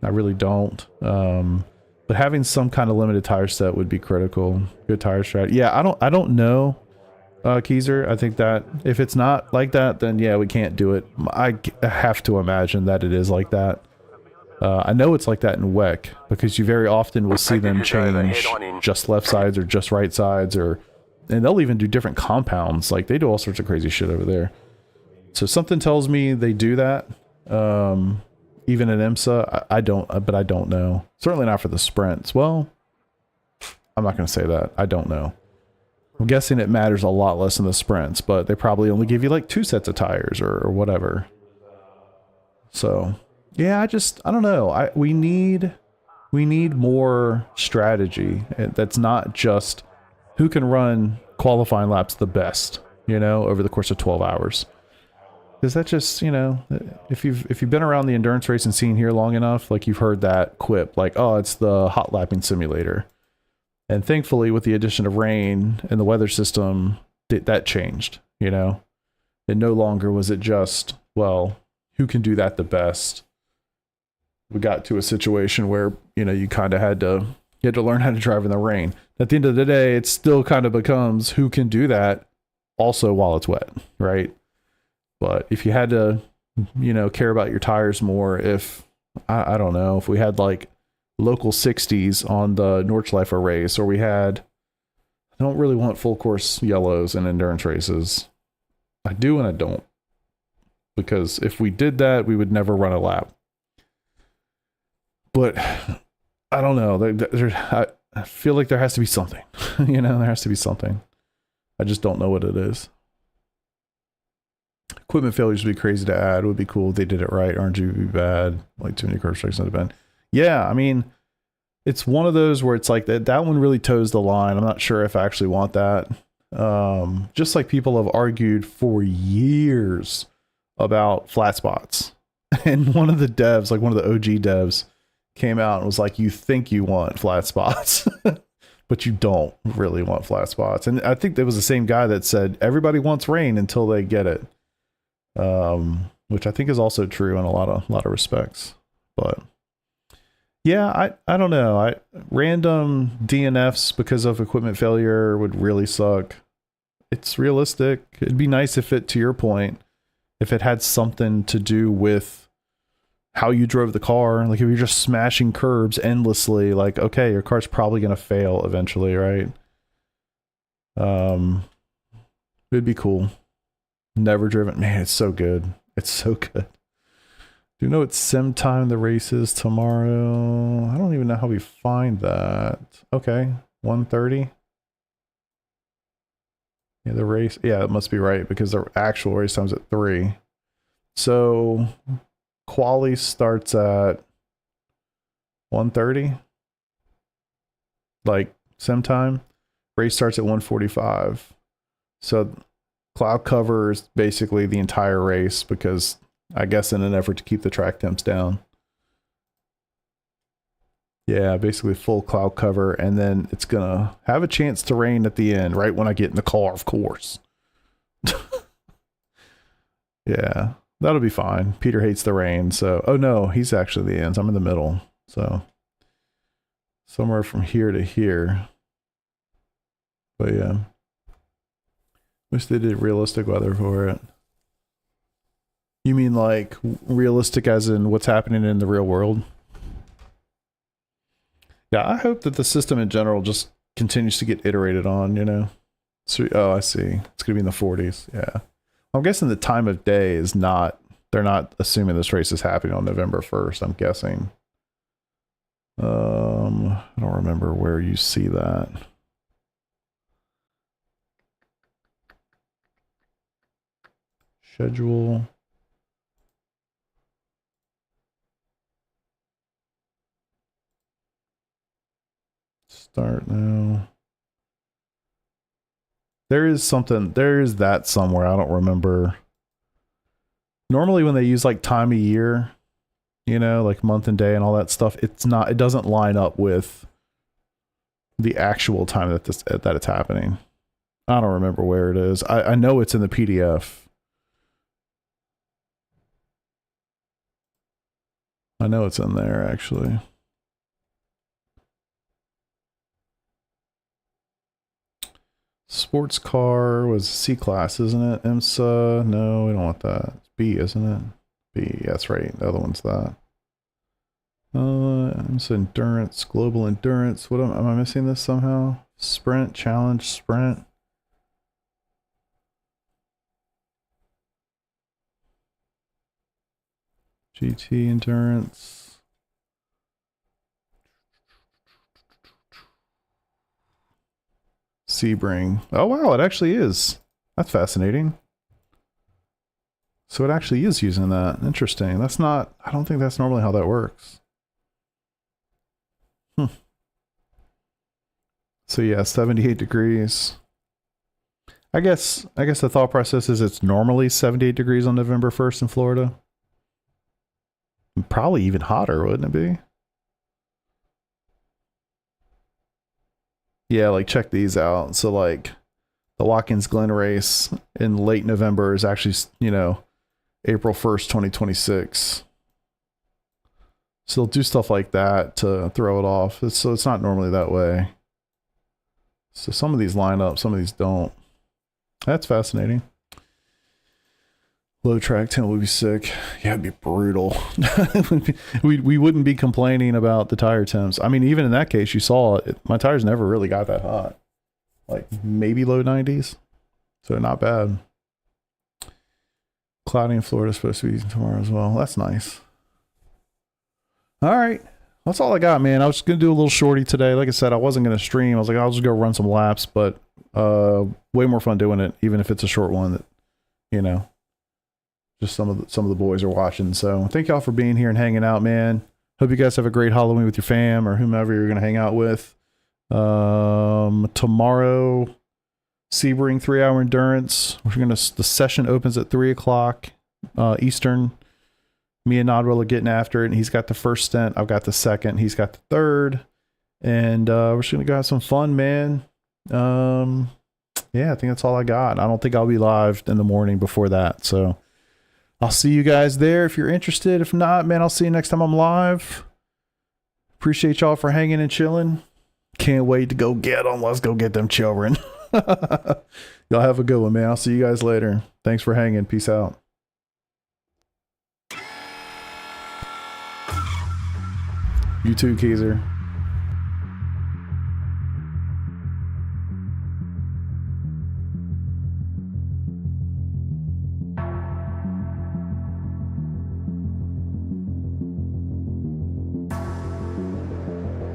I really don't. But having some kind of limited tire set would be critical. Good tire strat. Yeah, I don't know, Keezer. I think that if it's not like that, then yeah, we can't do it. I have to imagine that it is like that. I know it's like that in WEC, because you very often will see them change just left sides or just right sides, and they'll even do different compounds. Like, they do all sorts of crazy shit over there. So something tells me they do that. Even at IMSA, I don't know. Certainly not for the sprints. Well, I'm not going to say that. I don't know. I'm guessing it matters a lot less in the sprints, but they probably only give you like 2 sets of tires or whatever. So, yeah, I don't know. We need more strategy. That's not just who can run qualifying laps the best, you know, over the course of 12 hours. Because that just, you know, if you've been around the endurance racing scene here long enough, like, you've heard that quip, like, oh, it's the hot lapping simulator. And thankfully, with the addition of rain and the weather system, that changed, you know? And no longer was it just, well, who can do that the best? We got to a situation where, you know, you kind of had to learn how to drive in the rain. At the end of the day, it still kind of becomes who can do that also while it's wet, right? But if you had to, you know, care about your tires more, if, I don't know, if we had like local 60s on the Nordschleifer race, or I don't really want full course yellows in endurance races. I do and I don't. Because if we did that, we would never run a lap. But I don't know. I feel like there has to be something. You know, there has to be something. I just don't know what it is. Equipment failures would be crazy to add. It would be cool if they did it right. RNG would be bad. Like, too many curve strikes would have been. Yeah, I mean, it's one of those where it's like that one really toes the line. I'm not sure if I actually want that. Just like people have argued for years about flat spots. And one of the devs, like one of the OG devs, came out and was like, you think you want flat spots, but you don't really want flat spots. And I think there was the same guy that said everybody wants rain until they get it. Which I think is also true in a lot of respects. But yeah, I don't know. Random DNFs because of equipment failure would really suck. It's realistic. It'd be nice if it, to your point, if it had something to do with how you drove the car. Like, if you're just smashing curbs endlessly, like, okay, your car's probably going to fail eventually, right? It'd be cool. Never driven. Man, it's so good. It's so good. Do you know what sim time the race is tomorrow? I don't even know how we find that. Okay, 1:30. Yeah, the race. Yeah, it must be right because the actual race time's at 3. So quali starts at 1:30. Like sim time. Race starts at 1:45. So cloud covers basically the entire race because I guess in an effort to keep the track temps down. Yeah, basically full cloud cover, and then it's gonna have a chance to rain at the end, right when I get in the car, of course. Yeah, that'll be fine. Peter hates the rain, so oh no, he's actually the ends. I'm in the middle, so somewhere from here to here. But yeah, wish they did realistic weather for it. You mean like realistic as in what's happening in the real world? Yeah, I hope that the system in general just continues to get iterated on, you know? So, oh, I see. It's going to be in the 40s. Yeah. I'm guessing the time of day is not, they're not assuming this race is happening on November 1st, I'm guessing. I don't remember where you see that. Schedule. Start now. There is something, there is that somewhere. I don't remember. Normally when they use like time of year, you know, like month and day and all that stuff, it's not, it doesn't line up with the actual time that that it's happening. I don't remember where it is. I know it's in the PDF. I know it's in there actually. Sports car was C class, isn't it? IMSA. No, we don't want that. It's B, isn't it? B. That's right. The other one's that. IMSA endurance, global endurance. What am I missing this somehow? Sprint, challenge, sprint. GT endurance. Sebring. Oh wow, it actually is. That's fascinating. So it actually is using that. Interesting. That's not, I don't think that's normally how that works. So yeah, 78 degrees. I guess the thought process is it's normally 78 degrees on November 1st in Florida. Probably even hotter, wouldn't it be? Yeah, like check these out. So like the Watkins Glen race in late November is actually, you know, April 1st, 2026. So they'll do stuff like that to throw it off. So it's not normally that way. So some of these line up, some of these don't. That's fascinating. Low track temp would be sick. Yeah, it'd be brutal. we wouldn't be complaining about the tire temps. I mean, even in that case, you saw it, my tires never really got that hot. Like maybe low 90s. So not bad. Cloudy in Florida, supposed to be tomorrow as well. That's nice. All right. That's all I got, man. I was just going to do a little shorty today. Like I said, I wasn't going to stream. I was like, I'll just go run some laps, but way more fun doing it, even if it's a short one that, you know, just some of the boys are watching. So thank y'all for being here and hanging out, man. Hope you guys have a great Halloween with your fam or whomever you're going to hang out with. Tomorrow, Sebring 3-hour endurance. The session opens at 3:00 Eastern. Me and Nodwell are getting after it, and he's got the first stint. I've got the second. He's got the third. And we're just going to go have some fun, man. Yeah, I think that's all I got. I don't think I'll be live in the morning before that. So I'll see you guys there if you're interested. If not, man, I'll see you next time I'm live. Appreciate y'all for hanging and chilling. Can't wait to go get them. Let's go get them children. Y'all have a good one, man. I'll see you guys later. Thanks for hanging. Peace out. You too, Kaiser.